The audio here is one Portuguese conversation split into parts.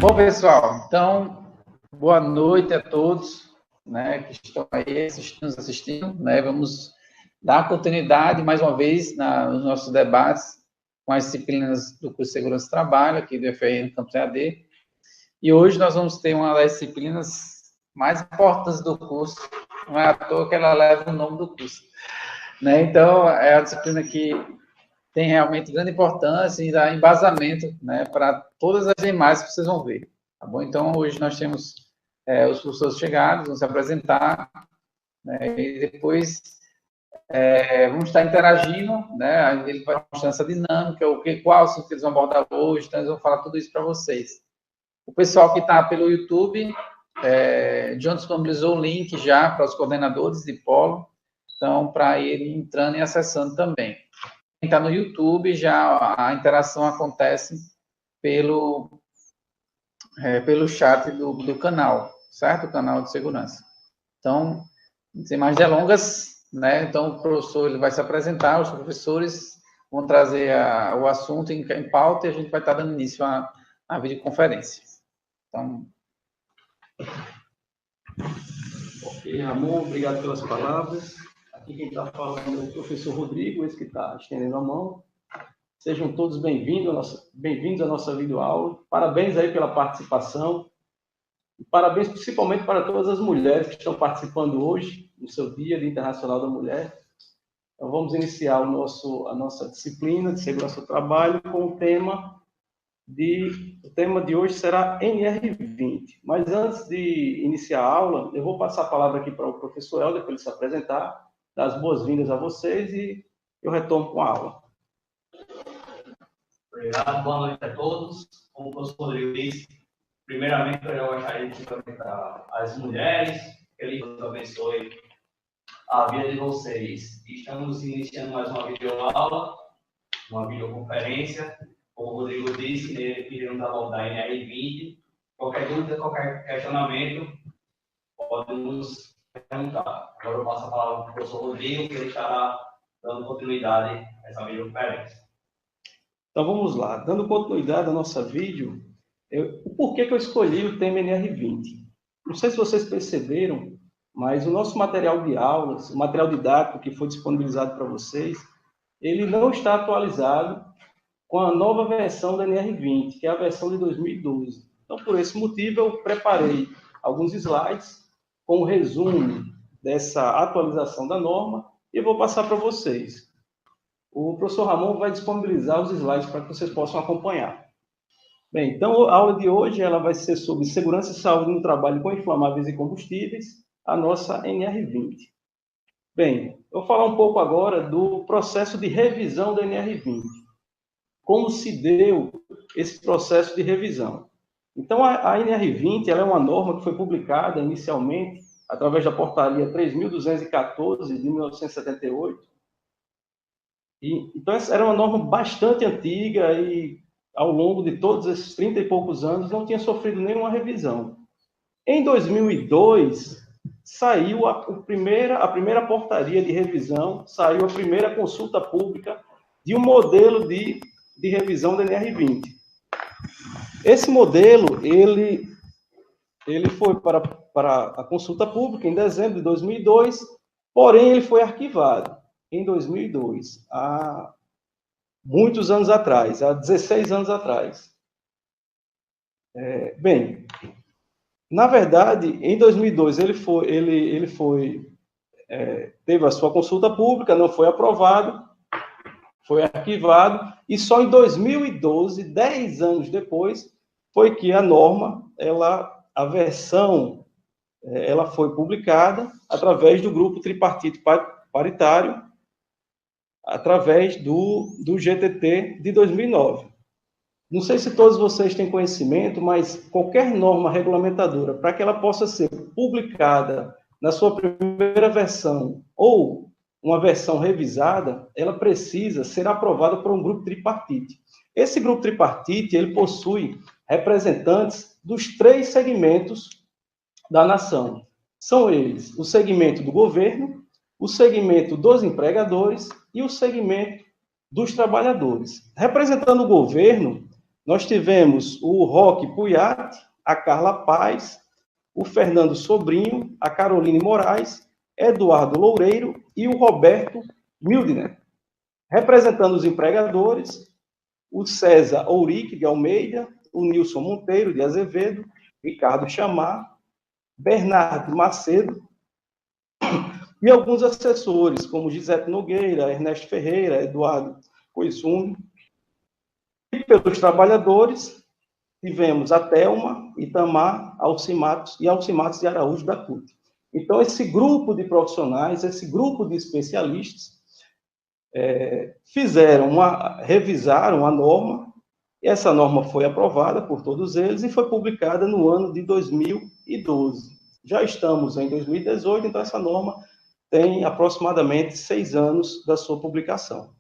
Bom, pessoal, então, boa noite a todos, né, que estão aí nos assistindo, né, vamos dar continuidade, mais uma vez, nos nossos debates com as disciplinas do curso de Segurança do Trabalho, aqui do FRN Campus EAD, e hoje nós vamos ter uma das disciplinas mais importantes do curso, não é à toa que ela leva o nome do curso, né, então, é a disciplina que tem realmente grande importância e dá embasamento, né, para todas as demais que vocês vão ver, tá bom? Então, hoje nós temos os professores chegados, vão se apresentar, né, e depois vamos estar interagindo, né, ele vai mostrar essa dinâmica, qual assunto que eles vão abordar hoje, então eles vão falar tudo isso para vocês. O pessoal que está pelo YouTube, John disponibilizou o link já para os coordenadores de polo, então, para ele entrando e acessando também. Quem está no YouTube, já a interação acontece pelo chat do canal, certo? O canal de segurança. Então, sem mais delongas, né? Então, o professor ele vai se apresentar, os professores vão trazer o assunto em pauta e a gente vai estar dando início à videoconferência. Então... Ok, Ramon, obrigado pelas palavras. Aqui quem está falando é o professor Rodrigo, esse que está estendendo a mão. Sejam todos bem-vindos à nossa videoaula. Parabéns aí pela participação. E parabéns principalmente para todas as mulheres que estão participando hoje, no seu Dia Internacional da Mulher. Então, vamos iniciar a nossa disciplina de Segurança do Trabalho com o tema de hoje será NR20. Mas antes de iniciar a aula, eu vou passar a palavra aqui para o professor Helder, para ele se apresentar, dar as boas-vindas a vocês e eu retorno com a aula. Obrigado, boa noite a todos. Como o professor Rodrigo disse, primeiramente eu gostaria de cumprimentar as mulheres, que Deus abençoe a vida de vocês. Estamos iniciando mais uma videoaula, uma videoconferência. Como o Rodrigo disse, iremos abordar NR20. Qualquer dúvida, qualquer questionamento, pode nos perguntar. Agora eu passo a palavra para o professor Rodrigo, que ele estará dando continuidade a essa videoconferência. Então vamos lá. Dando continuidade à nossa vídeo, o porquê que eu escolhi o tema NR20? Não sei se vocês perceberam, mas o nosso material de aulas, o material didático que foi disponibilizado para vocês, ele não está atualizado com a nova versão da NR20, que é a versão de 2012. Então, por esse motivo, eu preparei alguns slides com o resumo dessa atualização da norma e vou passar para vocês. O professor Ramon vai disponibilizar os slides para que vocês possam acompanhar. Bem, então, a aula de hoje ela vai ser sobre segurança e saúde no trabalho com inflamáveis e combustíveis, a nossa NR20. Bem, eu vou falar um pouco agora do processo de revisão da NR20. Como se deu esse processo de revisão. Então, a NR20 ela é uma norma que foi publicada inicialmente através da portaria 3.214 de 1978. Então, essa era uma norma bastante antiga e, ao longo de todos esses 30 e poucos anos, não tinha sofrido nenhuma revisão. Em 2002, saiu a primeira portaria de revisão, saiu a primeira consulta pública de um modelo de revisão da NR20. Esse modelo, ele foi para a consulta pública em dezembro de 2002, porém ele foi arquivado em 2002, há muitos anos atrás, há 16 anos atrás. Bem, na verdade, em 2002 teve a sua consulta pública, não foi aprovado, foi arquivado, e só em 2012, 10 anos depois, foi que a norma, a versão, ela foi publicada através do grupo tripartite paritário, através do GTT de 2009. Não sei se todos vocês têm conhecimento, mas qualquer norma regulamentadora, para que ela possa ser publicada na sua primeira versão ou uma versão revisada, ela precisa ser aprovada por um grupo tripartite. Esse grupo tripartite, ele possui representantes dos 3 segmentos da nação. São eles o segmento do governo, o segmento dos empregadores e o segmento dos trabalhadores. Representando o governo, Nós tivemos o Roque Puyat, a Carla Paz, o Fernando Sobrinho, a Caroline Moraes, Eduardo Loureiro e o Roberto Mildner. Representando os empregadores, o César Ourique de Almeida, o Nilson Monteiro de Azevedo, Ricardo Chamar, Bernardo Macedo e alguns assessores, como Gisete Nogueira, Ernesto Ferreira, Eduardo Coisum. E pelos trabalhadores, tivemos a Thelma, Itamar, Alcimatos e Alcimatos de Araújo da CUT. Então, esse grupo de profissionais, esse grupo de especialistas, revisaram a norma, e essa norma foi aprovada por todos eles e foi publicada no ano de 2012. Já estamos em 2018, então essa norma tem aproximadamente 6 anos da sua publicação.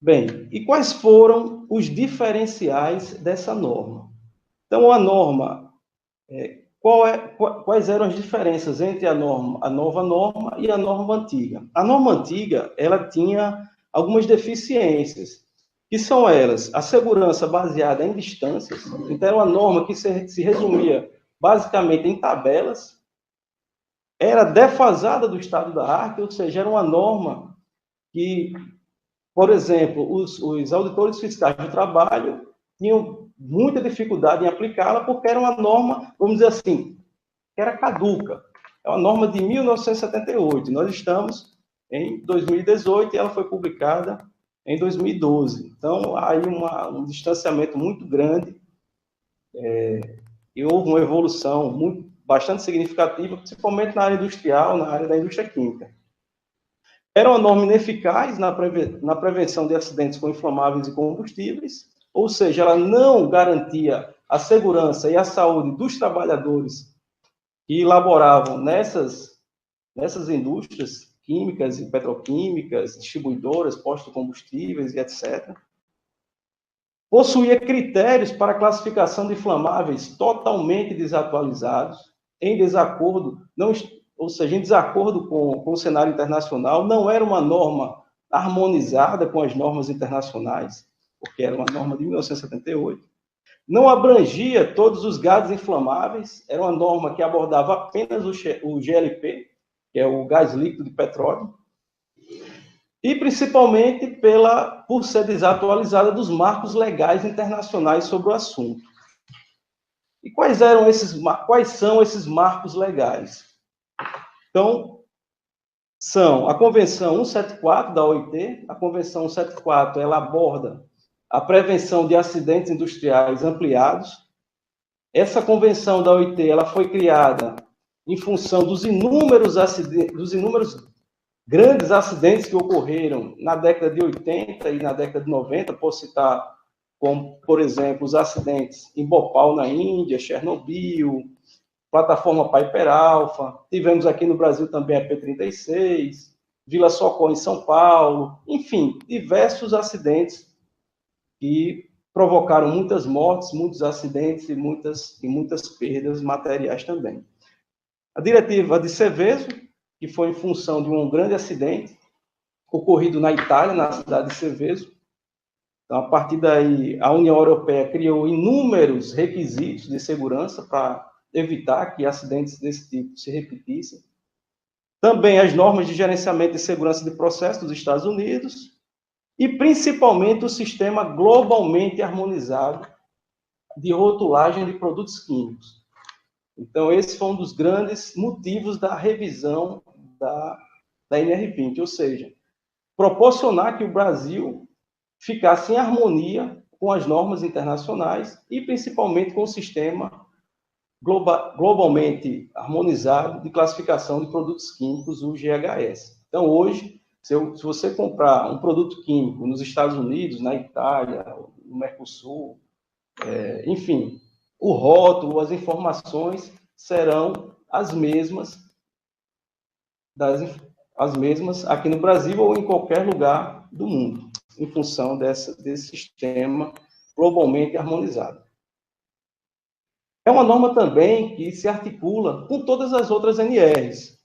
Bem, e quais foram os diferenciais dessa norma? Então, a norma, quais eram as diferenças entre a nova norma e a norma antiga? A norma antiga, ela tinha algumas deficiências, que são elas: a segurança baseada em distâncias. Então, era uma norma que se resumia basicamente em tabelas, era defasada do estado da arte, ou seja, era uma norma que, por exemplo, os auditores fiscais do trabalho tinham muita dificuldade em aplicá-la, porque era uma norma, vamos dizer assim, que era caduca. É uma norma de 1978. Nós estamos em 2018 e ela foi publicada em 2012. Então, há aí um distanciamento muito grande e houve uma evolução bastante significativa, principalmente na área industrial, na área da indústria química. Era uma norma ineficaz na prevenção de acidentes com inflamáveis e combustíveis, ou seja, ela não garantia a segurança e a saúde dos trabalhadores que laboravam nessas indústrias químicas e petroquímicas, distribuidoras, postos de combustíveis e etc. Possuía critérios para classificação de inflamáveis totalmente desatualizados, em desacordo, ou seja, em desacordo com o cenário internacional. Não era uma norma harmonizada com as normas internacionais, porque era uma norma de 1978. Não abrangia todos os gases inflamáveis, era uma norma que abordava apenas o GLP, que é o gás líquido de petróleo, e principalmente por ser desatualizada dos marcos legais internacionais sobre o assunto. E quais são esses marcos legais? Então, são a Convenção 174 da OIT. A Convenção 174, ela aborda a prevenção de acidentes industriais ampliados. Essa convenção da OIT, ela foi criada em função dos inúmeros grandes acidentes que ocorreram na década de 80 e na década de 90, por citar, como, por exemplo, os acidentes em Bhopal, na Índia, Chernobyl, plataforma Piper Alpha, tivemos aqui no Brasil também a P-36, Vila Socorro, em São Paulo, enfim, diversos acidentes que provocaram muitas mortes, muitos acidentes e muitas perdas materiais também. A diretiva de Seveso, que foi em função de um grande acidente ocorrido na Itália, na cidade de Seveso. Então, a partir daí, a União Europeia criou inúmeros requisitos de segurança para evitar que acidentes desse tipo se repetissem. Também as normas de gerenciamento de segurança de processos dos Estados Unidos e, principalmente, o sistema globalmente harmonizado de rotulagem de produtos químicos. Então, esse foi um dos grandes motivos da revisão da NR20, ou seja, proporcionar que o Brasil ficasse em harmonia com as normas internacionais e, principalmente, com o sistema globalmente harmonizado de classificação de produtos químicos, o GHS. Então, hoje, se você comprar um produto químico nos Estados Unidos, na Itália, no Mercosul, enfim, o rótulo, as informações serão as mesmas aqui no Brasil ou em qualquer lugar do mundo, em função desse sistema globalmente harmonizado. É uma norma também que se articula com todas as outras NRs,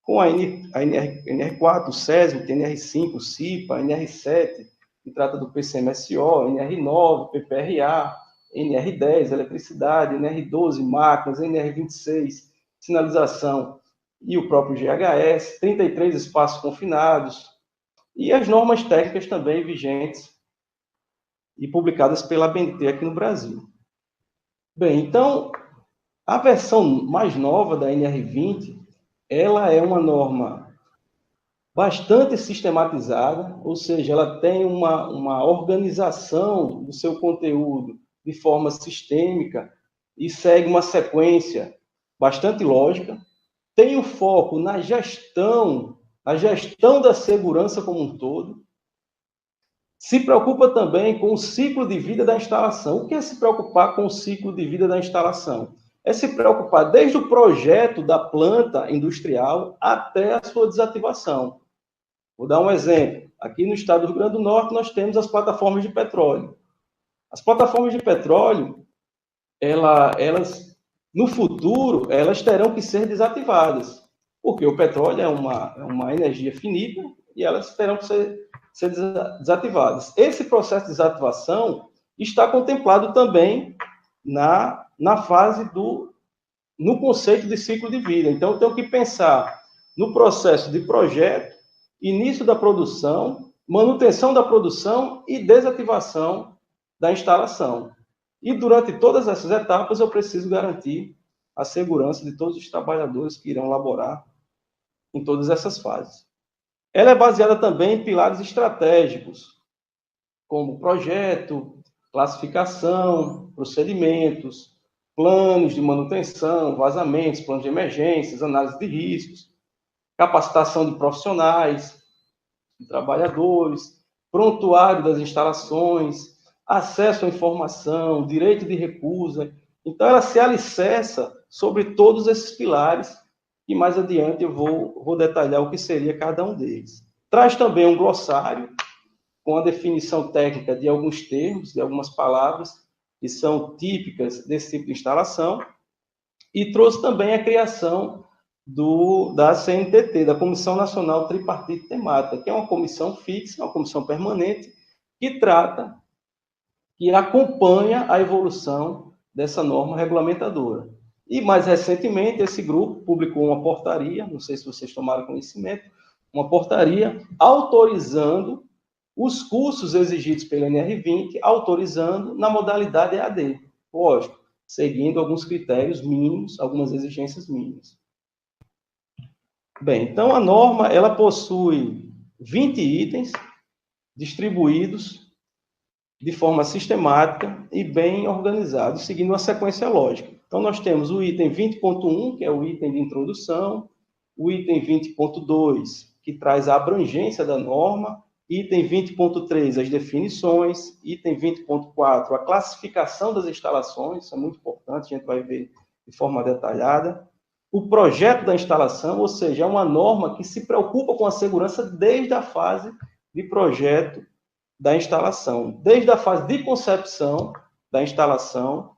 com a NR4, o SESMIT, NR5, o CIPA, a NR7, que trata do PCMSO, NR9, PPRA, NR10, eletricidade, NR12, máquinas, NR26, sinalização e o próprio GHS, 33 espaços confinados, e as normas técnicas também vigentes e publicadas pela ABNT aqui no Brasil. Bem, então, a versão mais nova da NR20, ela é uma norma bastante sistematizada, ou seja, ela tem uma organização do seu conteúdo de forma sistêmica e segue uma sequência bastante lógica, tem o foco na gestão da segurança como um todo, se preocupa também com o ciclo de vida da instalação. O que é se preocupar com o ciclo de vida da instalação? É se preocupar desde o projeto da planta industrial até a sua desativação. Vou dar um exemplo. Aqui no estado do Rio Grande do Norte, nós temos as plataformas de petróleo. As plataformas de petróleo, elas, no futuro, elas terão que ser desativadas, porque o petróleo é uma energia finita e elas terão que ser desativadas. Esse processo de desativação está contemplado também na fase no conceito de ciclo de vida. Então, eu tenho que pensar no processo de projeto, início da produção, manutenção da produção e desativação da instalação. E durante todas essas etapas, eu preciso garantir a segurança de todos os trabalhadores que irão laborar em todas essas fases. Ela é baseada também em pilares estratégicos, como projeto, classificação, procedimentos, planos de manutenção, vazamentos, planos de emergências, análise de riscos, capacitação de profissionais, de trabalhadores, prontuário das instalações, acesso à informação, direito de recusa. Então, ela se alicerça sobre todos esses pilares e mais adiante eu vou detalhar o que seria cada um deles. Traz também um glossário com a definição técnica de alguns termos, de algumas palavras que são típicas desse tipo de instalação, e trouxe também a criação da CNTT, da Comissão Nacional Tripartite Temática, que é uma comissão fixa, uma comissão permanente, que acompanha a evolução dessa norma regulamentadora. E, mais recentemente, esse grupo publicou uma portaria, não sei se vocês tomaram conhecimento, uma portaria autorizando os cursos exigidos pela NR20, autorizando na modalidade EAD, lógico, seguindo alguns critérios mínimos, algumas exigências mínimas. Bem, então a norma, ela possui 20 itens distribuídos de forma sistemática e bem organizados, seguindo uma sequência lógica. Então, nós temos o item 20.1, que é o item de introdução, o item 20.2, que traz a abrangência da norma, item 20.3, as definições, item 20.4, a classificação das instalações, isso é muito importante, a gente vai ver de forma detalhada. O projeto da instalação, ou seja, é uma norma que se preocupa com a segurança desde a fase de projeto da instalação. Desde a fase de concepção da instalação,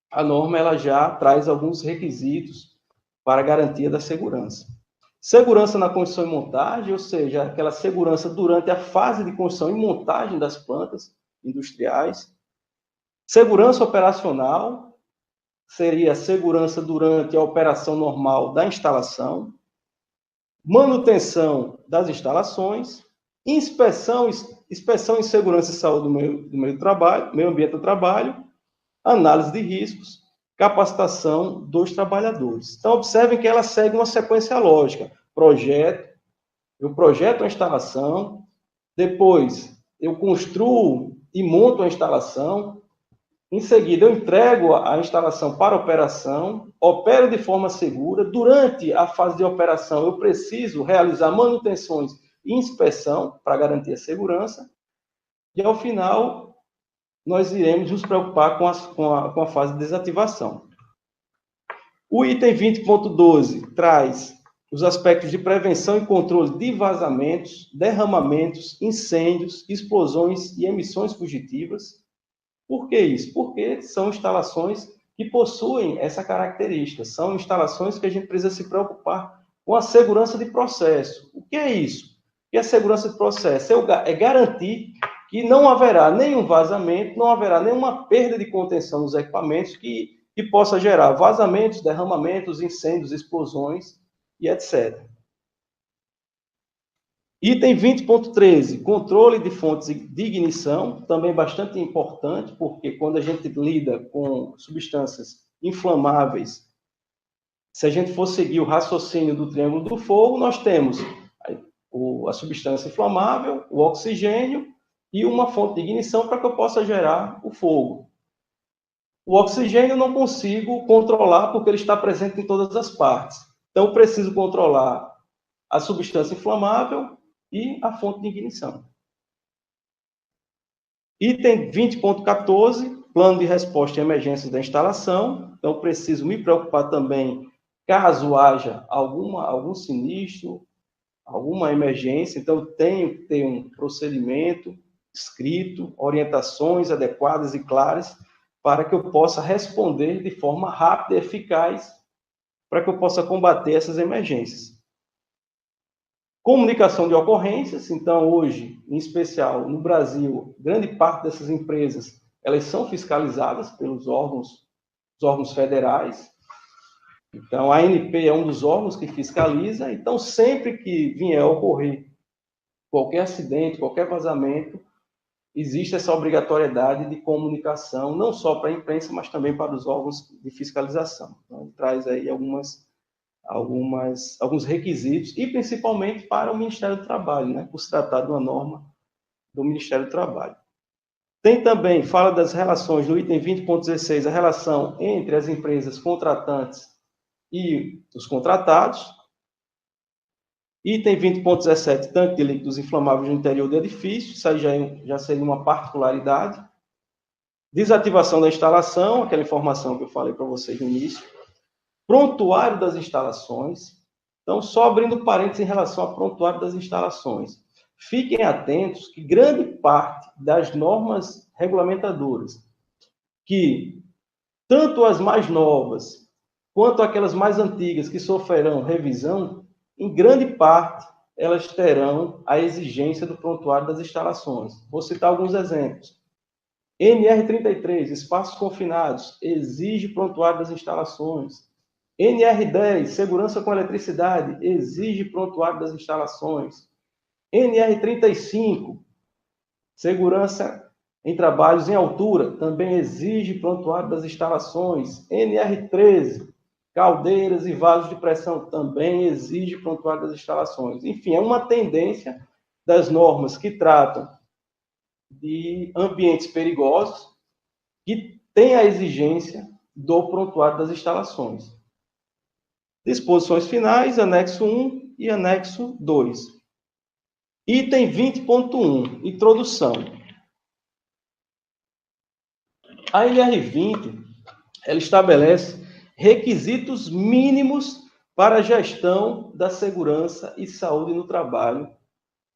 a norma ela já traz alguns requisitos para a garantia da segurança. Segurança na construção e montagem, ou seja, aquela segurança durante a fase de construção e montagem das plantas industriais. Segurança operacional, seria a segurança durante a operação normal da instalação. Manutenção das instalações. Inspeção em segurança e saúde do meio ambiente do trabalho, análise de riscos, capacitação dos trabalhadores. Então, observem que ela segue uma sequência lógica. Eu projeto a instalação, depois eu construo e monto a instalação, em seguida eu entrego a instalação para operação, opero de forma segura, durante a fase de operação eu preciso realizar manutenções e inspeção para garantir a segurança, e ao final nós iremos nos preocupar com a fase de desativação. O item 20.12 traz os aspectos de prevenção e controle de vazamentos, derramamentos, incêndios, explosões e emissões fugitivas. Por que isso? Porque são instalações que possuem essa característica, são instalações que a gente precisa se preocupar com a segurança de processo. O que é isso? E a segurança de processo é garantir que não haverá nenhum vazamento, não haverá nenhuma perda de contenção nos equipamentos que possa gerar vazamentos, derramamentos, incêndios, explosões e etc. Item 20.13, controle de fontes de ignição, também bastante importante, porque quando a gente lida com substâncias inflamáveis, se a gente for seguir o raciocínio do triângulo do fogo, nós temos a substância inflamável, o oxigênio e uma fonte de ignição para que eu possa gerar o fogo. O oxigênio eu não consigo controlar porque ele está presente em todas as partes. Então, eu preciso controlar a substância inflamável e a fonte de ignição. Item 20.14, plano de resposta em emergências da instalação. Então, eu preciso me preocupar também caso haja algum sinistro, alguma emergência. Então, eu tenho que ter um procedimento escrito, orientações adequadas e claras para que eu possa responder de forma rápida e eficaz para que eu possa combater essas emergências. Comunicação de ocorrências, então hoje, em especial no Brasil, grande parte dessas empresas, elas são fiscalizadas pelos órgãos federais. Então, a ANP é um dos órgãos que fiscaliza, então sempre que vier a ocorrer qualquer acidente, qualquer vazamento, existe essa obrigatoriedade de comunicação, não só para a imprensa, mas também para os órgãos de fiscalização. Então, traz aí alguns requisitos, e principalmente para o Ministério do Trabalho, né, por se tratar de uma norma do Ministério do Trabalho. Tem também, fala das relações, no item 20.16, a relação entre as empresas contratantes e os contratados. Item 20.17, tanque de líquidos inflamáveis no interior do edifício, isso aí já seria uma particularidade. Desativação da instalação, aquela informação que eu falei para vocês no início. Prontuário das instalações. Então, só abrindo parênteses em relação ao prontuário das instalações. Fiquem atentos que grande parte das normas regulamentadoras, que tanto as mais novas, quanto aquelas mais antigas que sofrerão revisão, em grande parte, elas terão a exigência do prontuário das instalações. Vou citar alguns exemplos. NR33, espaços confinados, exige prontuário das instalações. NR10, segurança com eletricidade, exige prontuário das instalações. NR35, segurança em trabalhos em altura, também exige prontuário das instalações. NR13, caldeiras e vasos de pressão, também exige prontuário das instalações. Enfim, é uma tendência das normas que tratam de ambientes perigosos que tem a exigência do prontuário das instalações. Disposições finais, anexo 1 e anexo 2. Item 20.1, introdução. A NR20, ela estabelece requisitos mínimos para a gestão da segurança e saúde no trabalho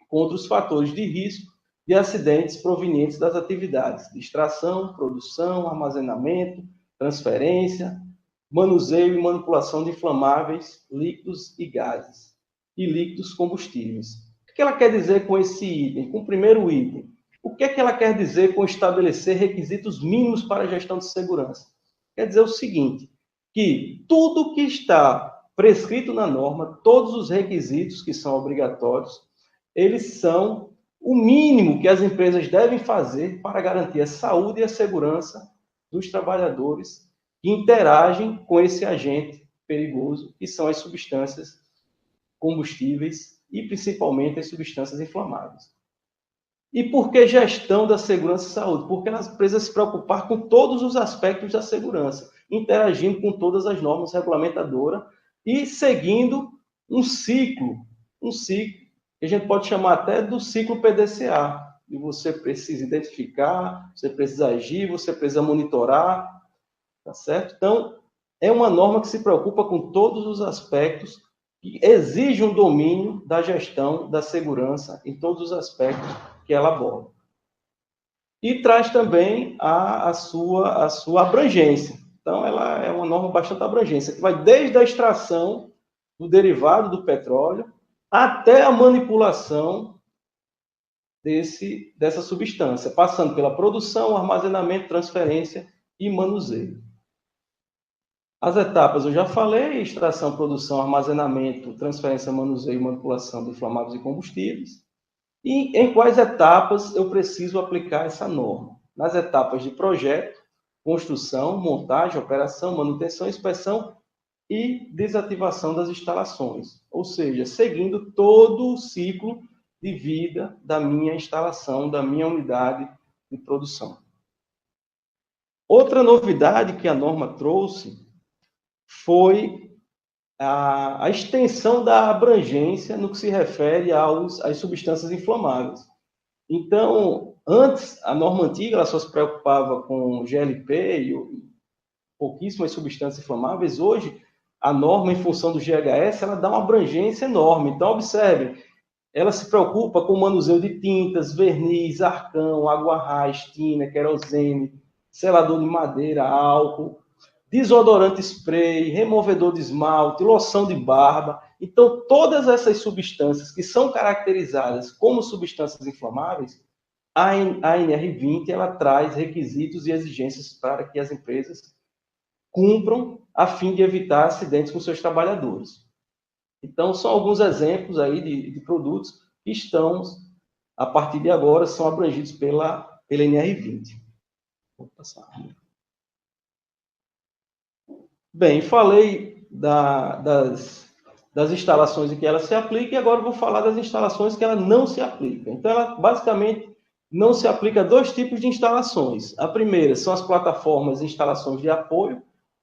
contra os fatores de risco de acidentes provenientes das atividades de extração, produção, armazenamento, transferência, manuseio e manipulação de inflamáveis, líquidos e gases, e líquidos combustíveis. O que ela quer dizer com esse item, com o primeiro item? O que é que ela quer dizer com estabelecer requisitos mínimos para a gestão de segurança? Quer dizer o seguinte, que tudo que está prescrito na norma, todos os requisitos que são obrigatórios, eles são o mínimo que as empresas devem fazer para garantir a saúde e a segurança dos trabalhadores que interagem com esse agente perigoso, que são as substâncias combustíveis e, principalmente, as substâncias inflamáveis. E por que gestão da segurança e saúde? Porque elas precisam se preocupar com todos os aspectos da segurança, interagindo com todas as normas regulamentadoras e seguindo um ciclo que a gente pode chamar até do ciclo PDCA, e você precisa identificar, você precisa agir, você precisa monitorar, tá certo? Então, é uma norma que se preocupa com todos os aspectos que exigem um domínio da gestão da segurança em todos os aspectos que ela aborda. E traz também a sua abrangência. Então, ela é uma norma bastante abrangência, que vai desde a extração do derivado do petróleo até a manipulação dessa substância, passando pela produção, armazenamento, transferência e manuseio. As etapas eu já falei: extração, produção, armazenamento, transferência, manuseio e manipulação de inflamáveis e combustíveis. E em quais etapas eu preciso aplicar essa norma? Nas etapas de projeto, construção, montagem, operação, manutenção, inspeção e desativação das instalações. Ou seja, seguindo todo o ciclo de vida da minha instalação, da minha unidade de produção. Outra novidade que a norma trouxe foi a extensão da abrangência no que se refere às substâncias inflamáveis. Então, antes, a norma antiga ela só se preocupava com GLP e pouquíssimas substâncias inflamáveis. Hoje, a norma, em função do GHS, ela dá uma abrangência enorme. Então, observe, ela se preocupa com o manuseio de tintas, verniz, arcão, água raiz, tina, querosene, selador de madeira, álcool, desodorante spray, removedor de esmalte, loção de barba. Então, todas essas substâncias que são caracterizadas como substâncias inflamáveis, a NR20 ela traz requisitos e exigências para que as empresas cumpram a fim de evitar acidentes com seus trabalhadores. Então, são alguns exemplos aí de produtos que estão, a partir de agora, são abrangidos pela NR20. Vou passar. Bem, falei das instalações em que ela se aplica e agora vou falar das instalações que ela não se aplica. Então, ela basicamente não se aplica a dois tipos de instalações. A primeira são as plataformas e instalações de apoio,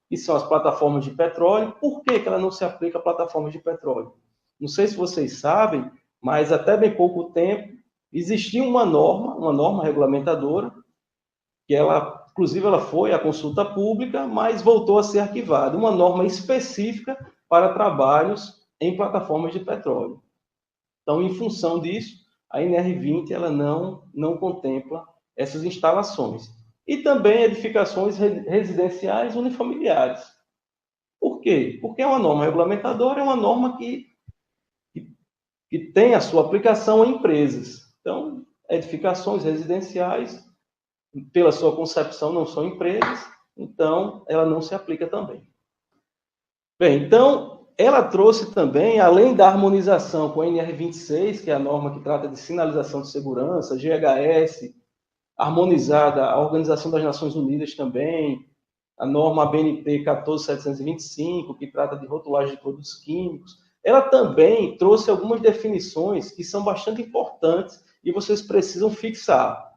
que são as plataformas de petróleo. Por que ela não se aplica a plataformas de petróleo? Não sei se vocês sabem, mas até bem pouco tempo existia uma norma regulamentadora, que ela, inclusive, ela foi à consulta pública, mas voltou a ser arquivada. Uma norma específica para trabalhos em plataformas de petróleo. Então, em função disso, a NR20 ela não contempla essas instalações. E também edificações residenciais unifamiliares. Por quê? Porque é uma norma regulamentadora, é uma norma que tem a sua aplicação em empresas. Então, edificações residenciais, pela sua concepção, não são empresas, então ela não se aplica também. Bem, então, ela trouxe também, além da harmonização com a NR26, que é a norma que trata de sinalização de segurança, GHS, harmonizada a Organização das Nações Unidas também, a norma ABNT 14725, que trata de rotulagem de produtos químicos. Ela também trouxe algumas definições que são bastante importantes e vocês precisam fixar.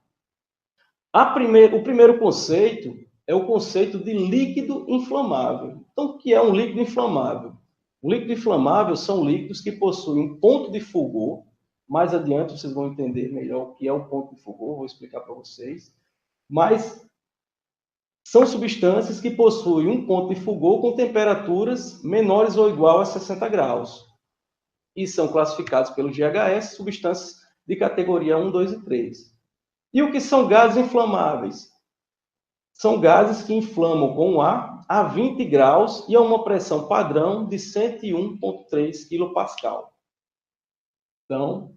O primeiro conceito é o conceito de líquido inflamável. Então, o que é um líquido inflamável? O líquido inflamável são líquidos que possuem um ponto de fulgor. Mais adiante vocês vão entender melhor o que é o ponto de fulgor, vou explicar para vocês. Mas são substâncias que possuem um ponto de fulgor com temperaturas menores ou igual a 60 graus. E são classificados pelo GHS substâncias de categoria 1, 2 e 3. E o que são gases inflamáveis? São gases que inflamam com ar a 20 graus e a uma pressão padrão de 101,3 kPa. Então,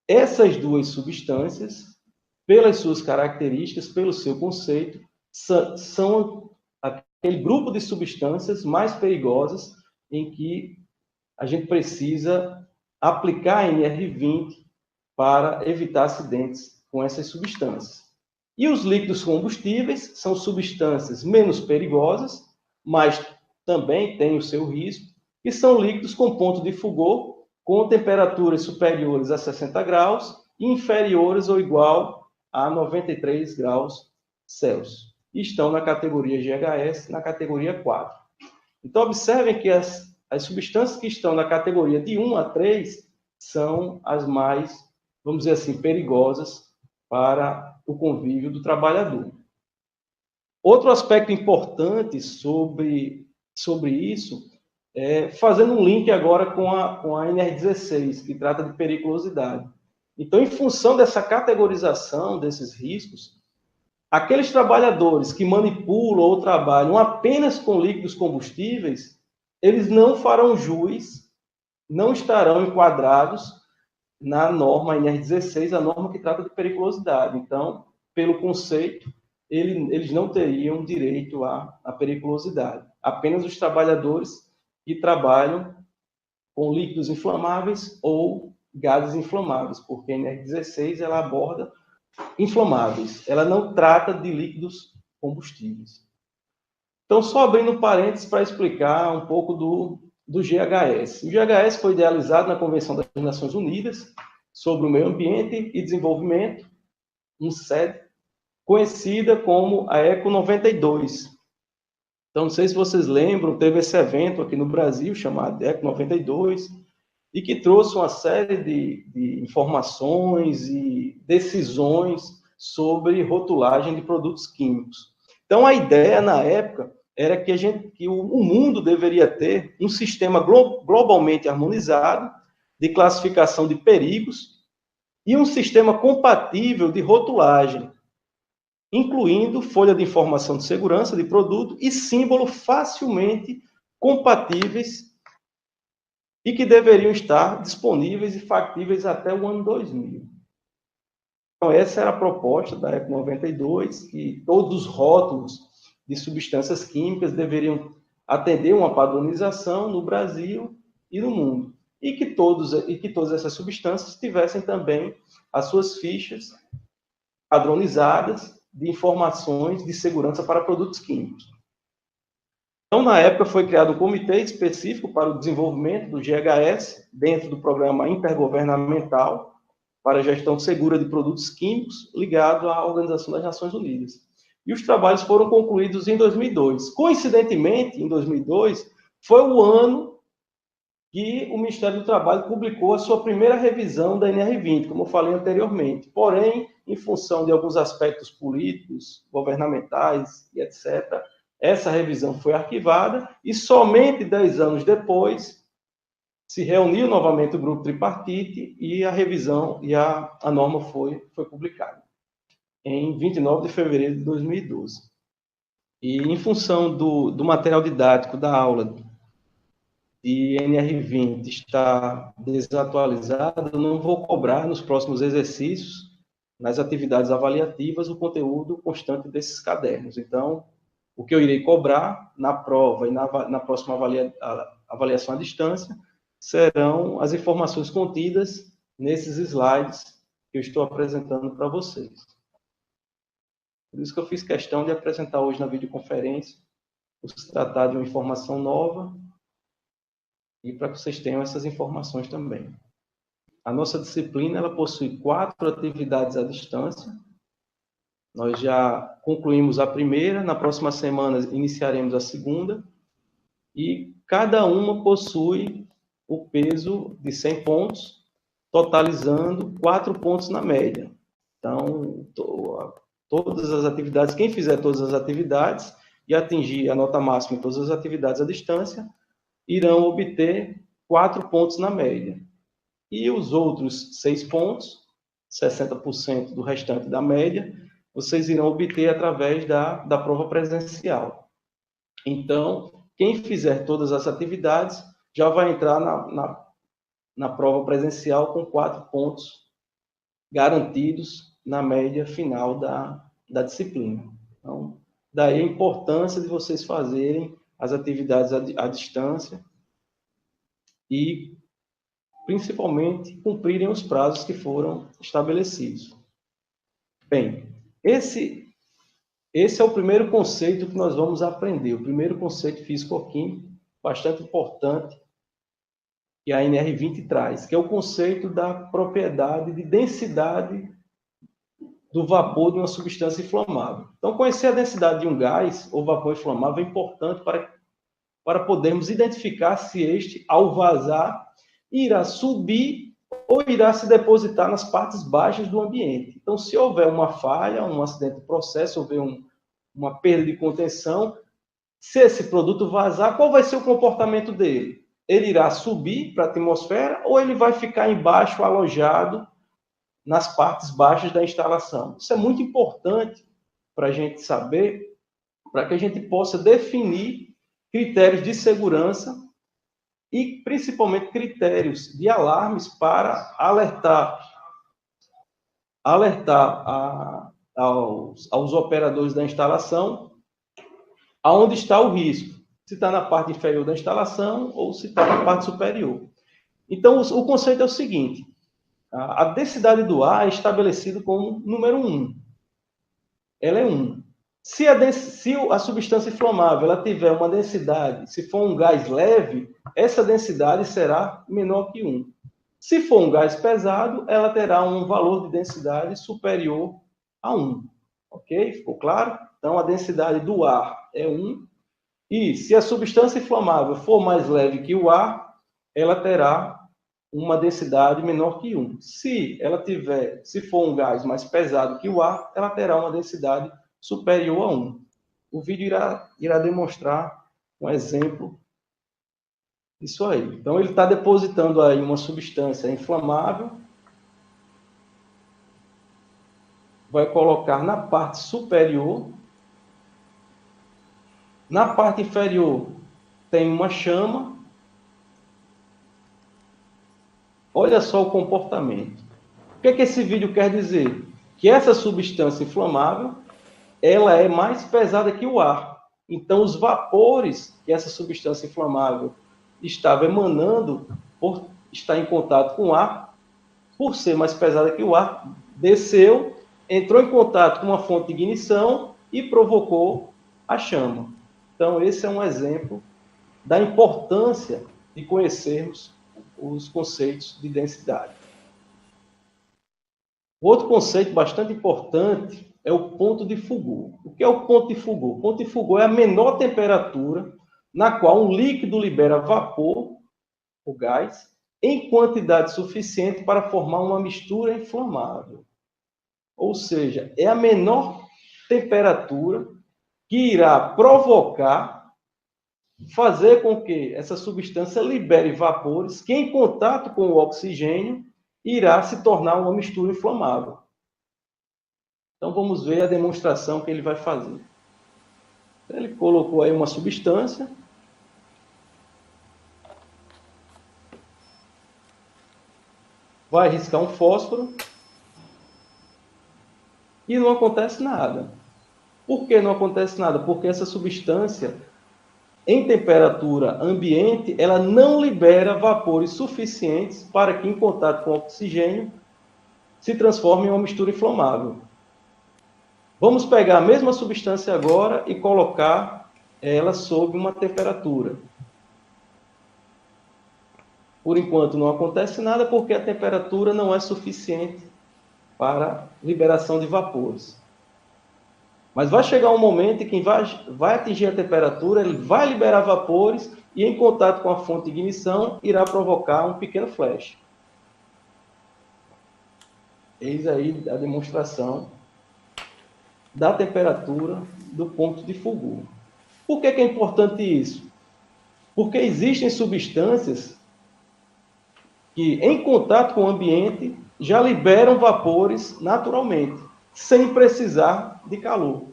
essas duas substâncias, pelas suas características, pelo seu conceito, são aquele grupo de substâncias mais perigosas em que a gente precisa aplicar a NR20 para evitar acidentes com essas substâncias. E os líquidos combustíveis são substâncias menos perigosas, mas também têm o seu risco, e são líquidos com ponto de fulgor com temperaturas superiores a 60 graus e inferiores ou igual a 93 graus Celsius. E estão na categoria GHS, na categoria 4. Então, observem que as substâncias que estão na categoria de 1 a 3 são as mais, vamos dizer assim, perigosas para o convívio do trabalhador. Outro aspecto importante sobre isso fazendo um link agora com a NR16, que trata de periculosidade. Então, em função dessa categorização desses riscos, aqueles trabalhadores que manipulam ou trabalham apenas com líquidos combustíveis, eles não farão jus, não estarão enquadrados na norma NR16, a norma que trata de periculosidade. Então, pelo conceito, eles não teriam direito à periculosidade. Apenas os trabalhadores que trabalham com líquidos inflamáveis ou gases inflamáveis, porque a NR16 ela aborda inflamáveis, ela não trata de líquidos combustíveis. Então, só abrindo parênteses para explicar um pouco do GHS. O GHS foi idealizado na Convenção das Nações Unidas sobre o Meio Ambiente e Desenvolvimento, UNCED, conhecida como a ECO 92. Então, não sei se vocês lembram, teve esse evento aqui no Brasil, chamado ECO 92, e que trouxe uma série de informações e decisões sobre rotulagem de produtos químicos. Então, a ideia, na época, era que o mundo deveria ter um sistema globalmente harmonizado de classificação de perigos e um sistema compatível de rotulagem, incluindo folha de informação de segurança de produto e símbolo facilmente compatíveis e que deveriam estar disponíveis e factíveis até o ano 2000. Então, essa era a proposta da ECO 92, que todos os rótulos de substâncias químicas deveriam atender uma padronização no Brasil e no mundo. E que todas essas substâncias tivessem também as suas fichas padronizadas de informações de segurança para produtos químicos. Então, na época, foi criado um comitê específico para o desenvolvimento do GHS, dentro do Programa Intergovernamental para a Gestão Segura de Produtos Químicos, ligado à Organização das Nações Unidas. E os trabalhos foram concluídos em 2002. Coincidentemente, em 2002, foi o ano que o Ministério do Trabalho publicou a sua primeira revisão da NR20, como eu falei anteriormente. Porém, em função de alguns aspectos políticos, governamentais e etc., essa revisão foi arquivada e somente 10 anos depois se reuniu novamente o grupo tripartite e a revisão e a norma foi publicada em 29 de fevereiro de 2012. E em função do material didático da aula de NR20 está desatualizado, eu não vou cobrar nos próximos exercícios, nas atividades avaliativas, o conteúdo constante desses cadernos. Então, o que eu irei cobrar na prova e na próxima avaliação à distância serão as informações contidas nesses slides que eu estou apresentando para vocês. Por isso que eu fiz questão de apresentar hoje na videoconferência, por se tratar de uma informação nova, e para que vocês tenham essas informações também. A nossa disciplina ela possui 4 atividades à distância. Nós já concluímos a primeira, na próxima semana iniciaremos a segunda, e cada uma possui o peso de 100 pontos, totalizando 4 pontos na média. Então, todas as atividades, quem fizer todas as atividades e atingir a nota máxima em todas as atividades à distância, irão obter 4 pontos na média. E os outros 6 pontos, 60% do restante da média, vocês irão obter através da prova presencial. Então, quem fizer todas as atividades já vai entrar na prova presencial com 4 pontos garantidos na média final da disciplina. Então, daí a importância de vocês fazerem as atividades à distância e, principalmente, cumprirem os prazos que foram estabelecidos. Bem, esse é o primeiro conceito que nós vamos aprender, o primeiro conceito físico-químico, bastante importante, que a NR20 traz, que é o conceito da propriedade de densidade do vapor de uma substância inflamável. Então, conhecer a densidade de um gás ou vapor inflamável é importante para podermos identificar se este, ao vazar, irá subir ou irá se depositar nas partes baixas do ambiente. Então, se houver uma falha, um acidente de processo, houver uma perda de contenção, se esse produto vazar, qual vai ser o comportamento dele? Ele irá subir para a atmosfera ou ele vai ficar embaixo, alojado, nas partes baixas da instalação? Isso é muito importante para a gente saber, para que a gente possa definir critérios de segurança e principalmente critérios de alarmes para alertar aos operadores da instalação aonde está o risco, se está na parte inferior da instalação ou se está na parte superior. Então, o conceito é o seguinte: a densidade do ar é estabelecida como número 1. Ela é 1. Se a substância inflamável ela tiver uma densidade, se for um gás leve, essa densidade será menor que 1. Se for um gás pesado, ela terá um valor de densidade superior a 1. Ok? Ficou claro? Então, a densidade do ar é 1. E se a substância inflamável for mais leve que o ar, ela terá uma densidade menor que 1. Se for um gás mais pesado que o ar, ela terá uma densidade superior a 1. O vídeo irá demonstrar um exemplo disso aí. Então, ele está depositando aí uma substância inflamável, vai colocar na parte superior. Na parte inferior tem uma chama. Olha só o comportamento. O que é que esse vídeo quer dizer? Que essa substância inflamável, ela é mais pesada que o ar. Então, os vapores que essa substância inflamável estava emanando, por estar em contato com o ar, por ser mais pesada que o ar, desceu, entrou em contato com uma fonte de ignição e provocou a chama. Então, esse é um exemplo da importância de conhecermos os conceitos de densidade. Outro conceito bastante importante é o ponto de Foucault. O que é o ponto de Foucault? O ponto de Foucault é a menor temperatura na qual um líquido libera vapor, o gás, em quantidade suficiente para formar uma mistura inflamável. Ou seja, é a menor temperatura que irá provocar, fazer com que essa substância libere vapores que, em contato com o oxigênio, irá se tornar uma mistura inflamável. Então, vamos ver a demonstração que ele vai fazer. Ele colocou aí uma substância. Vai riscar um fósforo. E não acontece nada. Por que não acontece nada? Porque essa substância, em temperatura ambiente, ela não libera vapores suficientes para que, em contato com o oxigênio, se transforme em uma mistura inflamável. Vamos pegar a mesma substância agora e colocar ela sob uma temperatura. Por enquanto não acontece nada porque a temperatura não é suficiente para liberação de vapores. Mas vai chegar um momento em que vai atingir a temperatura, ele vai liberar vapores e, em contato com a fonte de ignição, irá provocar um pequeno flash. Eis aí a demonstração da temperatura do ponto de Foucault. Por que é importante isso? Porque existem substâncias que, em contato com o ambiente, já liberam vapores naturalmente, sem precisar de calor.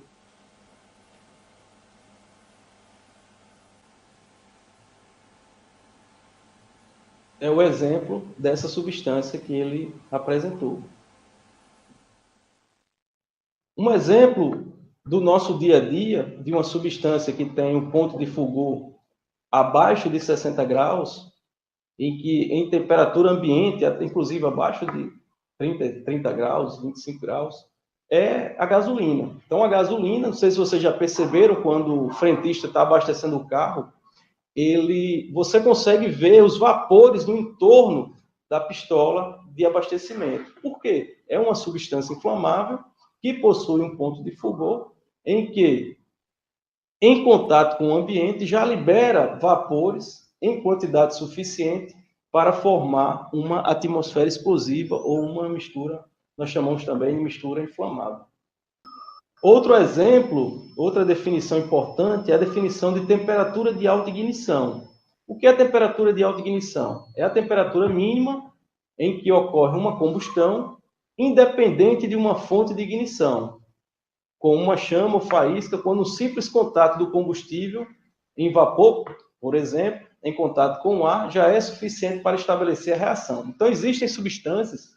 É o exemplo dessa substância que ele apresentou. Um exemplo do nosso dia a dia, de uma substância que tem um ponto de Foucault abaixo de 60 graus, em que em temperatura ambiente, inclusive abaixo de 30 graus, 25 graus, é a gasolina. Então, a gasolina, não sei se vocês já perceberam, quando o frentista está abastecendo o carro, você consegue ver os vapores no entorno da pistola de abastecimento. Por quê? É uma substância inflamável que possui um ponto de Foucault, em que, em contato com o ambiente, já libera vapores em quantidade suficiente para formar uma atmosfera explosiva ou uma mistura, nós chamamos também de mistura inflamável. Outro exemplo, outra definição importante é a definição de temperatura de autoignição. O que é a temperatura de autoignição? É a temperatura mínima em que ocorre uma combustão independente de uma fonte de ignição, com uma chama ou faísca, quando o simples contato do combustível em vapor, por exemplo, em contato com o ar, já é suficiente para estabelecer a reação. Então, existem substâncias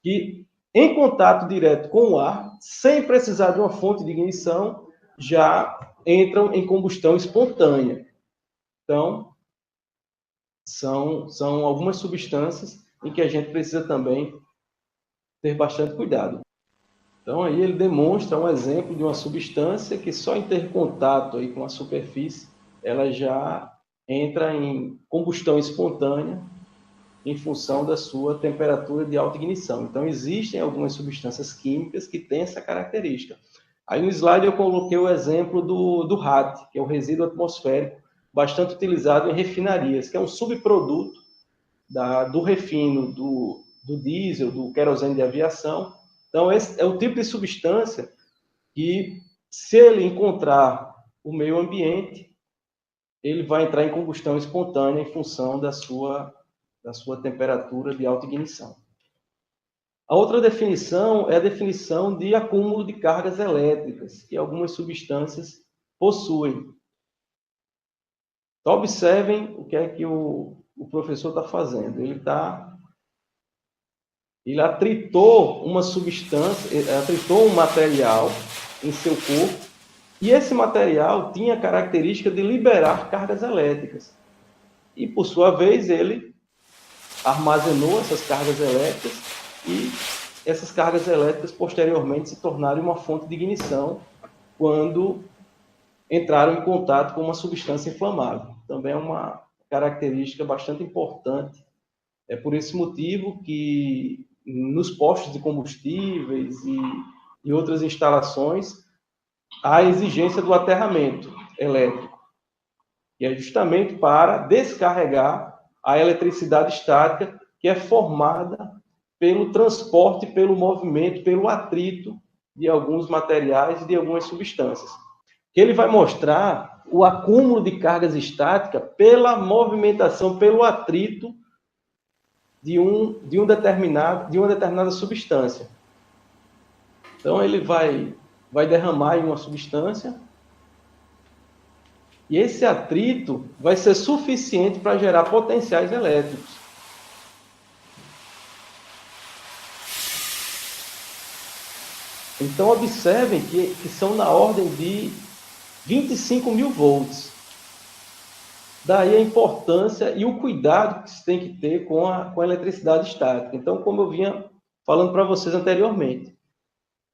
que, em contato direto com o ar, sem precisar de uma fonte de ignição, já entram em combustão espontânea. Então, são algumas substâncias em que a gente precisa também ter bastante cuidado. Então, aí ele demonstra um exemplo de uma substância que só em ter contato aí com a superfície, ela já entra em combustão espontânea em função da sua temperatura de alta ignição. Então, existem algumas substâncias químicas que têm essa característica. Aí no slide eu coloquei o exemplo do RAT, que é o resíduo atmosférico, bastante utilizado em refinarias, que é um subproduto do refino do diesel, do querosene de aviação. Então, esse é o tipo de substância que, se ele encontrar o meio ambiente, ele vai entrar em combustão espontânea em função da sua temperatura de alta ignição. A outra definição é a definição de acúmulo de cargas elétricas, que algumas substâncias possuem. Então, observem o que é que o professor está fazendo. Ele atritou uma substância, atritou um material em seu corpo, e esse material tinha a característica de liberar cargas elétricas. E, por sua vez, ele armazenou essas cargas elétricas e essas cargas elétricas posteriormente se tornaram uma fonte de ignição quando entraram em contato com uma substância inflamável. Também é uma característica bastante importante. É por esse motivo que nos postos de combustíveis e outras instalações há a exigência do aterramento elétrico, que é justamente para descarregar a eletricidade estática, que é formada pelo transporte, pelo movimento, pelo atrito de alguns materiais e de algumas substâncias. Ele vai mostrar o acúmulo de cargas estáticas pela movimentação, pelo atrito de uma determinada substância. Então, ele vai derramar em uma substância, e esse atrito vai ser suficiente para gerar potenciais elétricos. Então, observem que são na ordem de 25 mil volts. Daí a importância e o cuidado que se tem que ter com a eletricidade estática. Então, como eu vinha falando para vocês anteriormente,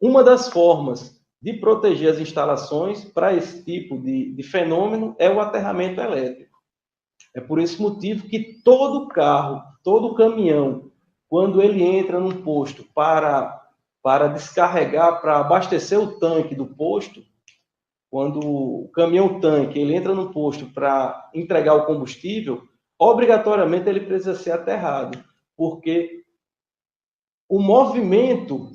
uma das formas de proteger as instalações para esse tipo de fenômeno é o aterramento elétrico. É por esse motivo que todo carro, todo caminhão, quando ele entra num posto para descarregar, para abastecer o tanque do posto, quando o caminhão-tanque ele entra no posto para entregar o combustível, obrigatoriamente ele precisa ser aterrado, porque o movimento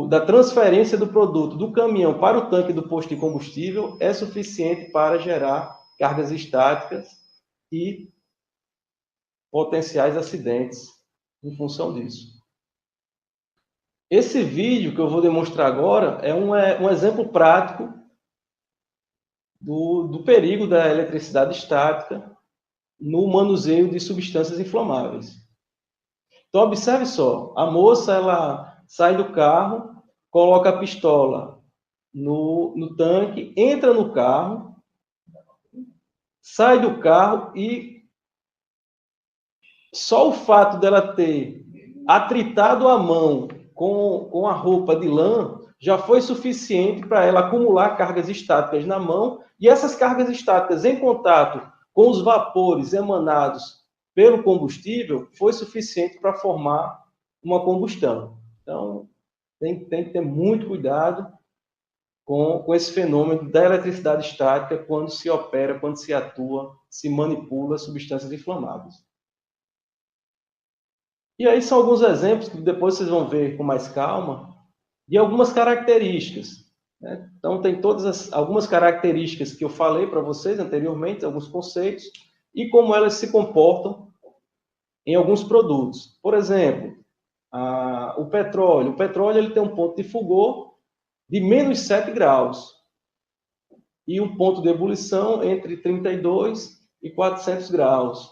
da transferência do produto do caminhão para o tanque do posto de combustível é suficiente para gerar cargas estáticas e potenciais acidentes em função disso. Esse vídeo que eu vou demonstrar agora é um exemplo prático do perigo da eletricidade estática no manuseio de substâncias inflamáveis. Então, observe só, a moça ela sai do carro, coloca a pistola no tanque, entra no carro, sai do carro e só o fato dela ter atritado a mão com a roupa de lã já foi suficiente para ela acumular cargas estáticas na mão, e essas cargas estáticas em contato com os vapores emanados pelo combustível foi suficiente para formar uma combustão. Então, tem que ter muito cuidado com esse fenômeno da eletricidade estática quando se opera, quando se atua, se manipula substâncias inflamáveis. E aí são alguns exemplos que depois vocês vão ver com mais calma, de algumas características. Né? Então, tem algumas características que eu falei para vocês anteriormente, alguns conceitos, e como elas se comportam em alguns produtos. Por exemplo, o petróleo. O petróleo ele tem um ponto de fulgor de menos 7 graus. e um ponto de ebulição entre 32 e 400 graus.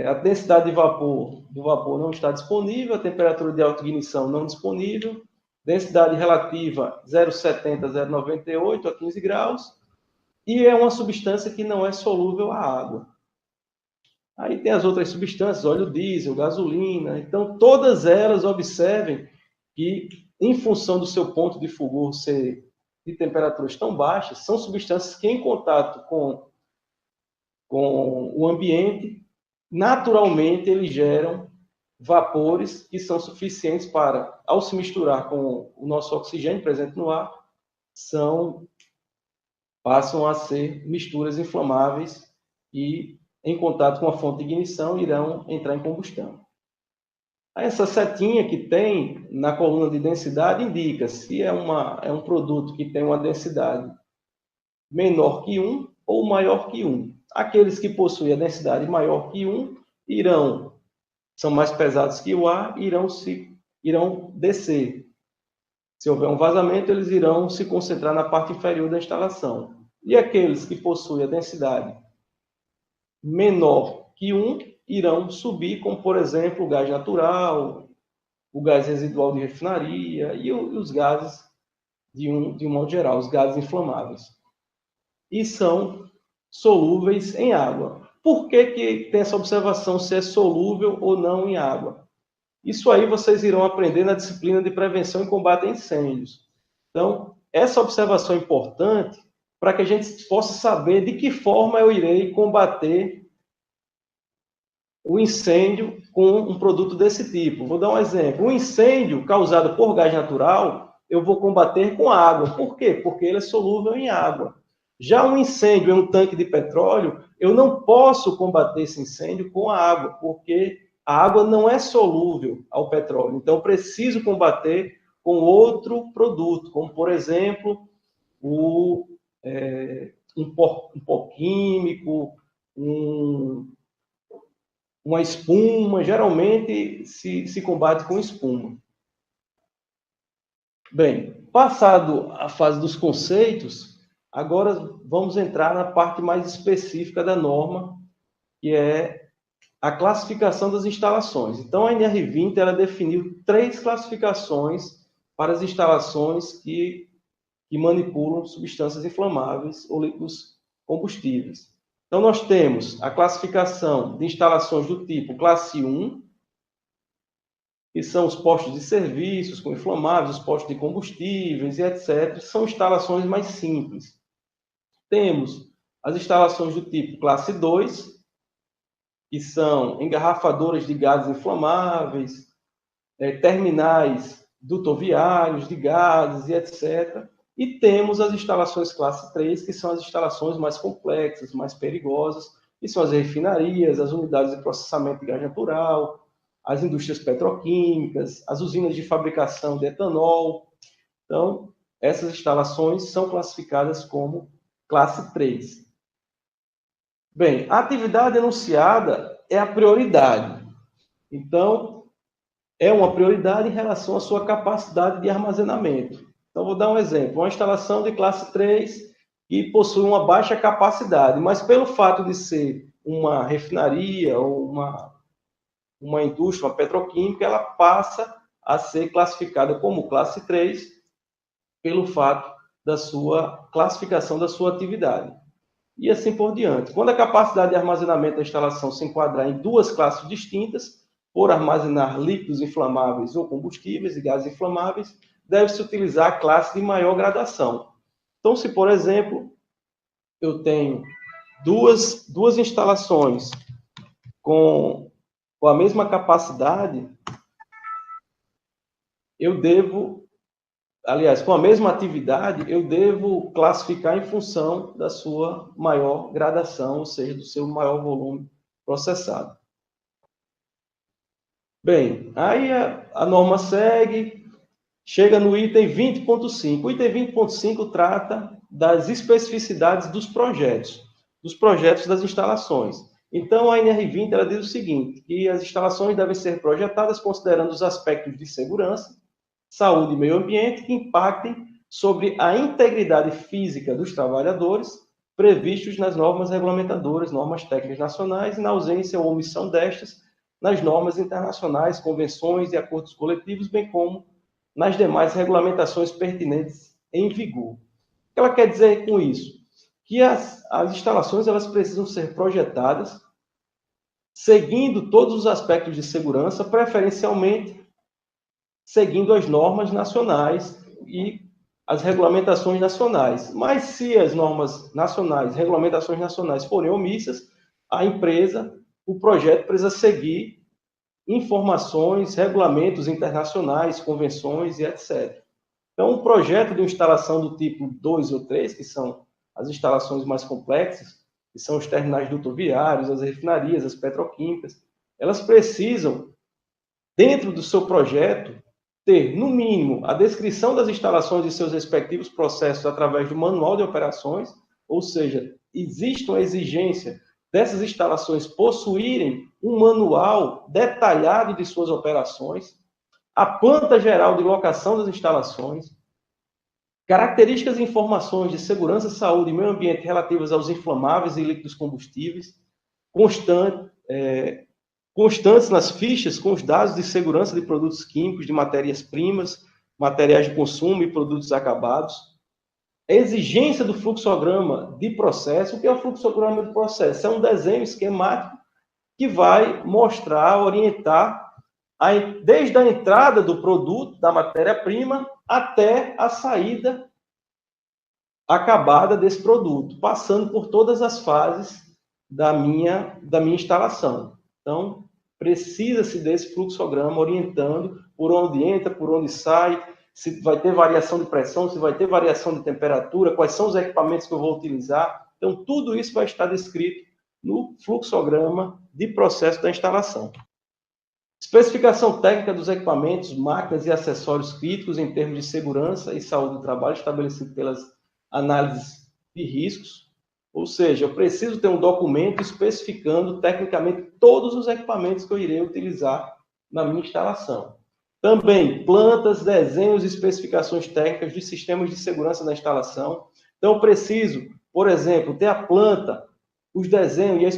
A densidade do vapor não está disponível, a temperatura de autoignição não disponível, densidade relativa 0,70 a 0,98 a 15 graus, e é uma substância que não é solúvel à água. Aí tem as outras substâncias, óleo diesel, gasolina, então todas elas, observem que, em função do seu ponto de fulgor ser de temperaturas tão baixas, são substâncias que, em contato com o ambiente, naturalmente eles geram vapores que são suficientes para, ao se misturar com o nosso oxigênio presente no ar, passam a ser misturas inflamáveis e, em contato com a fonte de ignição, irão entrar em combustão. Essa setinha que tem na coluna de densidade indica se é um produto que tem uma densidade menor que 1 ou maior que 1. Aqueles que possuem a densidade maior que 1 são mais pesados que o ar, irão descer. Se houver um vazamento, eles irão se concentrar na parte inferior da instalação. E aqueles que possuem a densidade menor que 1 irão subir, como, por exemplo, o gás natural, o gás residual de refinaria e os gases, de um modo geral, os gases inflamáveis. E são solúveis em água. Por que tem essa observação se é solúvel ou não em água? Isso aí vocês irão aprender na disciplina de prevenção e combate a incêndios. Então, essa observação é importante para que a gente possa saber de que forma eu irei combater o incêndio com um produto desse tipo. Vou dar um exemplo. Um incêndio causado por gás natural, eu vou combater com água. Por quê? Porque ele é solúvel em água. Já um incêndio em um tanque de petróleo, eu não posso combater esse incêndio com a água, porque a água não é solúvel ao petróleo. Então, eu preciso combater com outro produto, como, por exemplo, um pó químico, uma espuma. Geralmente se combate com espuma. Bem, passado a fase dos conceitos, agora vamos entrar na parte mais específica da norma, que é a classificação das instalações. Então, a NR20 ela definiu 3 classificações para as instalações que manipulam substâncias inflamáveis ou líquidos combustíveis. Então, nós temos a classificação de instalações do tipo classe 1, que são os postos de serviços com inflamáveis, os postos de combustíveis e etc. São instalações mais simples. Temos as instalações do tipo classe 2, que são engarrafadoras de gases inflamáveis, terminais dutoviários de gases e etc. E temos as instalações classe 3, que são as instalações mais complexas, mais perigosas, que são as refinarias, as unidades de processamento de gás natural, as indústrias petroquímicas, as usinas de fabricação de etanol. Então, essas instalações são classificadas como classe 3. Bem, a atividade enunciada é a prioridade. Então, é uma prioridade em relação à sua capacidade de armazenamento. Então, vou dar um exemplo. Uma instalação de classe 3 que possui uma baixa capacidade, mas pelo fato de ser uma refinaria ou uma indústria, uma petroquímica, ela passa a ser classificada como classe 3 pelo fato da sua classificação da sua atividade. E assim por diante. Quando a capacidade de armazenamento da instalação se enquadrar em 2 classes distintas, por armazenar líquidos inflamáveis ou combustíveis e gases inflamáveis, deve-se utilizar a classe de maior gradação. Então, se, por exemplo, eu tenho duas instalações com a mesma capacidade, com a mesma atividade, eu devo classificar em função da sua maior gradação, ou seja, do seu maior volume processado. Bem, aí a norma segue, chega no item 20.5. O item 20.5 trata das especificidades dos projetos das instalações. Então, a NR20 ela diz o seguinte, que as instalações devem ser projetadas considerando os aspectos de segurança, saúde e meio ambiente que impactem sobre a integridade física dos trabalhadores previstos nas normas regulamentadoras, normas técnicas nacionais, e na ausência ou omissão destas, nas normas internacionais, convenções e acordos coletivos, bem como nas demais regulamentações pertinentes em vigor. O que ela quer dizer com isso? Que as instalações elas precisam ser projetadas seguindo todos os aspectos de segurança, preferencialmente seguindo as normas nacionais e as regulamentações nacionais. Mas se as normas nacionais, regulamentações nacionais forem omissas, a empresa, o projeto precisa seguir informações, regulamentos internacionais, convenções e etc. Então, um projeto de instalação do tipo 2 ou 3, que são as instalações mais complexas, que são os terminais dutoviários, as refinarias, as petroquímicas, elas precisam, dentro do seu projeto, ter, no mínimo, a descrição das instalações e seus respectivos processos através do manual de operações, ou seja, existe uma exigência dessas instalações possuírem um manual detalhado de suas operações, a planta geral de locação das instalações, características e informações de segurança, saúde e meio ambiente relativas aos inflamáveis e líquidos combustíveis, constantes nas fichas com os dados de segurança de produtos químicos, de matérias-primas, materiais de consumo e produtos acabados. A exigência do fluxograma de processo. O que é o fluxograma de processo? É um desenho esquemático que vai mostrar, orientar, desde a entrada do produto, da matéria-prima, até a saída acabada desse produto, passando por todas as fases da minha instalação. Então, precisa-se desse fluxograma orientando por onde entra, por onde sai, se vai ter variação de pressão, se vai ter variação de temperatura, quais são os equipamentos que eu vou utilizar. Então, tudo isso vai estar descrito no fluxograma de processo da instalação. Especificação técnica dos equipamentos, máquinas e acessórios críticos em termos de segurança e saúde do trabalho, estabelecido pelas análises de riscos. Ou seja, eu preciso ter um documento especificando tecnicamente todos os equipamentos que eu irei utilizar na minha instalação. Também plantas, desenhos e especificações técnicas de sistemas de segurança da instalação. Então, eu preciso, por exemplo, ter a planta, os desenhos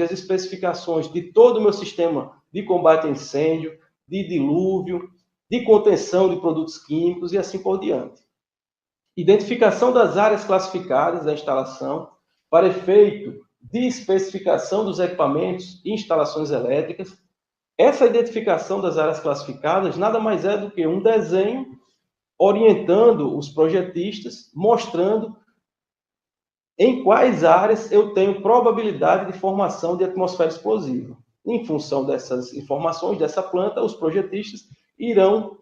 e as especificações de todo o meu sistema de combate a incêndio, de dilúvio, de contenção de produtos químicos e assim por diante. Identificação das áreas classificadas da instalação para efeito de especificação dos equipamentos e instalações elétricas. Essa identificação das áreas classificadas nada mais é do que um desenho orientando os projetistas, mostrando em quais áreas eu tenho probabilidade de formação de atmosfera explosiva. Em função dessas informações, dessa planta, os projetistas irão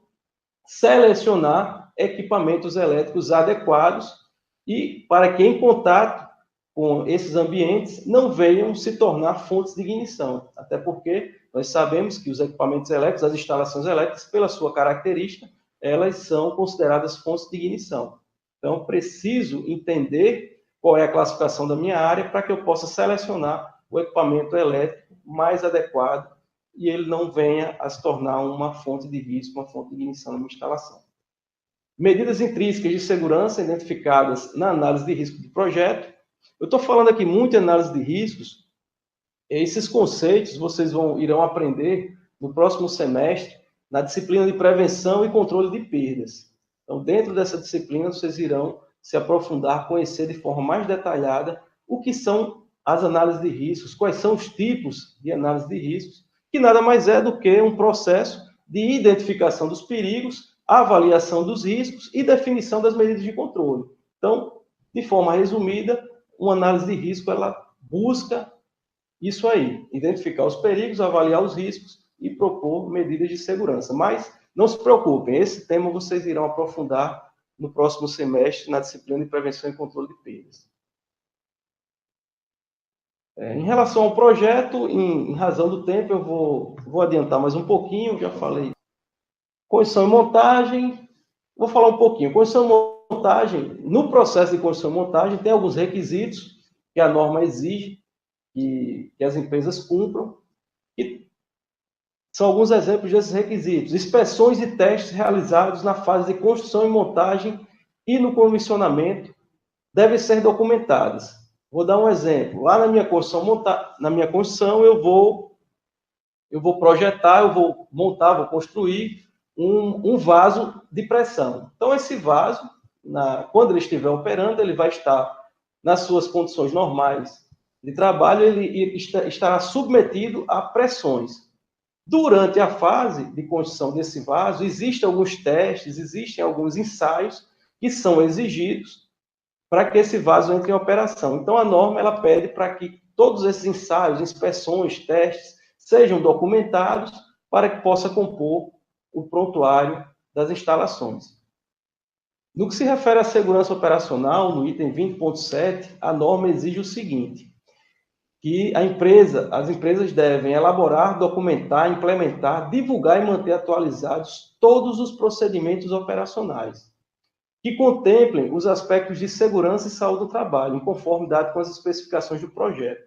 selecionar equipamentos elétricos adequados e para que, em contato com esses ambientes, não venham se tornar fontes de ignição. Até porque nós sabemos que os equipamentos elétricos, as instalações elétricas, pela sua característica, elas são consideradas fontes de ignição. Então, preciso entender qual é a classificação da minha área para que eu possa selecionar o equipamento elétrico mais adequado e ele não venha a se tornar uma fonte de risco, uma fonte de ignição na minha instalação. Medidas intrínsecas de segurança identificadas na análise de risco do projeto. Eu estou falando aqui muito em análise de riscos. Esses conceitos vocês irão aprender no próximo semestre na disciplina de prevenção e controle de perdas. Então, dentro dessa disciplina, vocês irão se aprofundar, conhecer de forma mais detalhada o que são as análises de riscos, quais são os tipos de análise de riscos, que nada mais é do que um processo de identificação dos perigos, avaliação dos riscos e definição das medidas de controle. Então, de forma resumida, uma análise de risco, ela busca isso aí, identificar os perigos, avaliar os riscos e propor medidas de segurança. Mas não se preocupem, esse tema vocês irão aprofundar no próximo semestre na disciplina de prevenção e controle de perdas. Em relação ao projeto, em razão do tempo, eu vou adiantar mais um pouquinho, já falei. Construção e montagem, vou falar um pouquinho. Construção e montagem, no processo de construção e montagem, tem alguns requisitos que a norma exige que as empresas cumpram, e são alguns exemplos desses requisitos. Inspeções e testes realizados na fase de construção e montagem e no comissionamento devem ser documentadas. Vou dar um exemplo. Lá na minha construção, eu vou projetar, eu vou montar, vou construir um vaso de pressão. Então, esse vaso, quando ele estiver operando, ele vai estar nas suas condições normais de trabalho, ele estará submetido a pressões. Durante a fase de construção desse vaso, existem alguns testes, existem alguns ensaios que são exigidos para que esse vaso entre em operação. Então, a norma ela pede para que todos esses ensaios, inspeções, testes, sejam documentados para que possa compor o prontuário das instalações. No que se refere à segurança operacional, no item 20.7, a norma exige o seguinte, que as empresas devem elaborar, documentar, implementar, divulgar e manter atualizados todos os procedimentos operacionais, que contemplem os aspectos de segurança e saúde do trabalho, em conformidade com as especificações do projeto,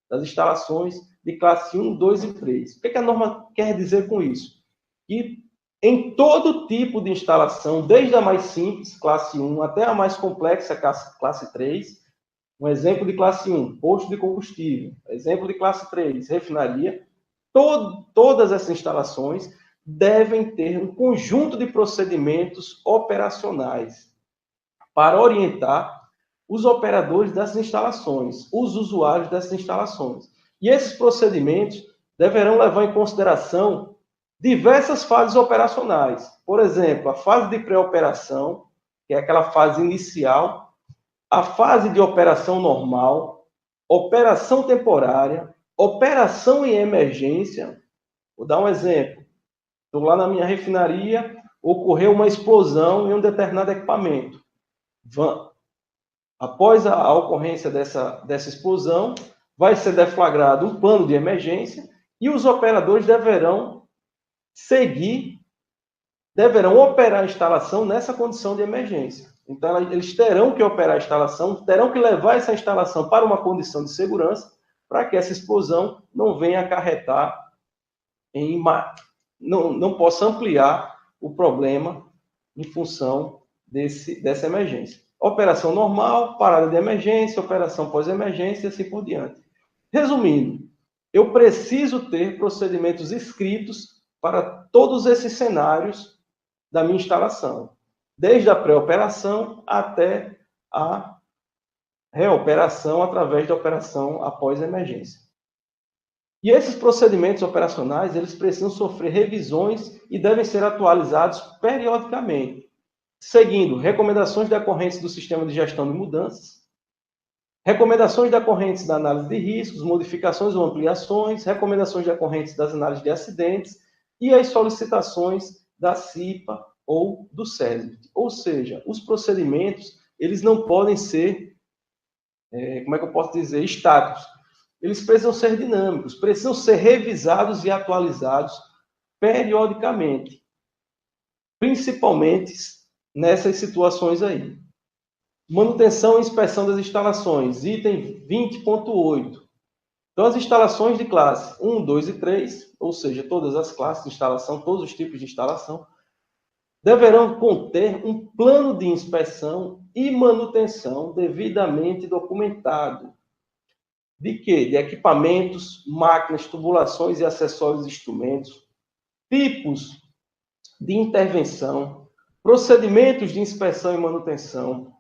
das instalações de classe 1, 2 e 3. O que a norma quer dizer com isso? Que em todo tipo de instalação, desde a mais simples, classe 1, até a mais complexa, classe 3, um exemplo de classe 1, posto de combustível, exemplo de classe 3, refinaria, todas essas instalações devem ter um conjunto de procedimentos operacionais para orientar os operadores dessas instalações, os usuários dessas instalações. E esses procedimentos deverão levar em consideração diversas fases operacionais. Por exemplo, a fase de pré-operação, que é aquela fase inicial, a fase de operação normal, operação temporária, operação em emergência. Vou dar um exemplo. Estou lá na minha refinaria, ocorreu uma explosão em um determinado equipamento. Após a ocorrência dessa explosão, vai ser deflagrado um plano de emergência e os operadores deverão operar a instalação nessa condição de emergência. Então, eles terão que operar a instalação, terão que levar essa instalação para uma condição de segurança, para que essa explosão não venha acarretar não possa ampliar o problema em função dessa emergência. Operação normal, parada de emergência, operação pós-emergência e assim por diante. Resumindo, eu preciso ter procedimentos escritos para todos esses cenários da minha instalação, desde a pré-operação até a reoperação através da operação após emergência. E esses procedimentos operacionais, eles precisam sofrer revisões e devem ser atualizados periodicamente, seguindo recomendações decorrentes do sistema de gestão de mudanças, recomendações decorrentes da análise de riscos, modificações ou ampliações, recomendações decorrentes das análises de acidentes e as solicitações da CIPA ou do SESB. Ou seja, os procedimentos, eles não podem ser, estáticos. Eles precisam ser dinâmicos, precisam ser revisados e atualizados periodicamente, principalmente nessas situações aí. Manutenção e inspeção das instalações, item 20.8. Então, as instalações de classe 1, 2 e 3, ou seja, todas as classes de instalação, todos os tipos de instalação, deverão conter um plano de inspeção e manutenção devidamente documentado. De quê? De equipamentos, máquinas, tubulações e acessórios de instrumentos, tipos de intervenção, procedimentos de inspeção e manutenção,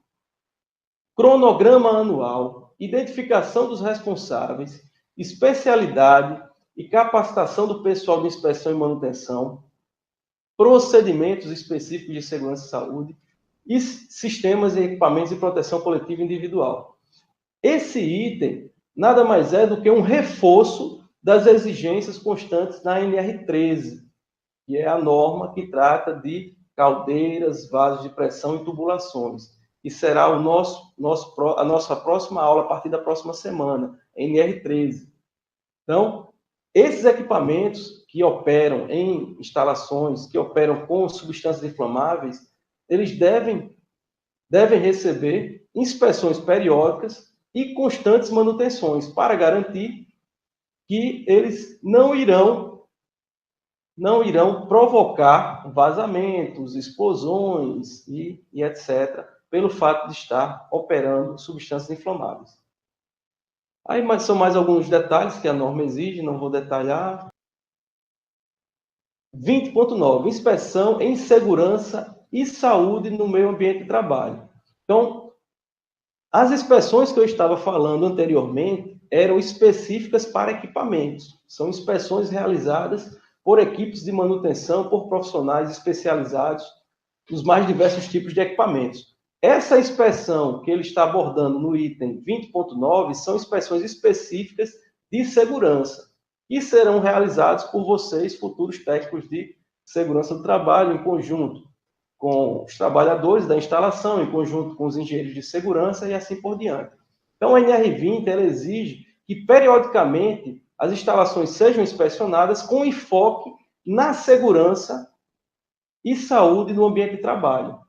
cronograma anual, identificação dos responsáveis, especialidade e capacitação do pessoal de inspeção e manutenção, procedimentos específicos de segurança e saúde e sistemas e equipamentos de proteção coletiva individual. Esse item nada mais é do que um reforço das exigências constantes da NR13, que é a norma que trata de caldeiras, vasos de pressão e tubulações. E será a nossa próxima aula a partir da próxima semana, NR13. Então, esses equipamentos que operam em instalações, que operam com substâncias inflamáveis, eles devem receber inspeções periódicas e constantes manutenções para garantir que eles não irão provocar vazamentos, explosões e etc. pelo fato de estar operando substâncias inflamáveis. Aí são mais alguns detalhes que a norma exige, não vou detalhar. 20.9, inspeção em segurança e saúde no meio ambiente de trabalho. Então, as inspeções que eu estava falando anteriormente eram específicas para equipamentos. São inspeções realizadas por equipes de manutenção, por profissionais especializados nos mais diversos tipos de equipamentos. Essa inspeção que ele está abordando no item 20.9 são inspeções específicas de segurança, que serão realizados por vocês, futuros técnicos de segurança do trabalho, em conjunto com os trabalhadores da instalação, em conjunto com os engenheiros de segurança e assim por diante. Então, a NR20 ela exige que, periodicamente, as instalações sejam inspecionadas com enfoque na segurança e saúde no ambiente de trabalho.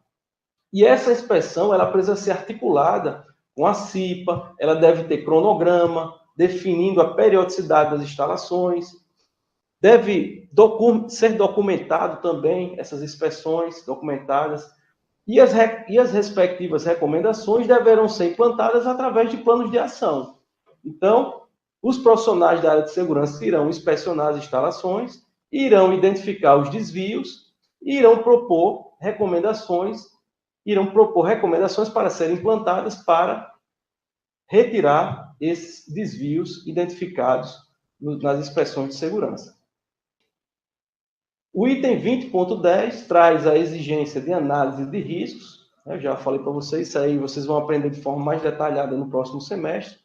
E essa inspeção ela precisa ser articulada com a CIPA, ela deve ter cronograma, definindo a periodicidade das instalações, deve ser documentado também essas inspeções documentadas, e as respectivas recomendações deverão ser implantadas através de planos de ação. Então, os profissionais da área de segurança irão inspecionar as instalações, irão identificar os desvios, e irão propor recomendações para serem implantadas para retirar esses desvios identificados nas inspeções de segurança. O item 20.10 traz a exigência de análise de riscos. Eu já falei para vocês, isso aí vocês vão aprender de forma mais detalhada no próximo semestre.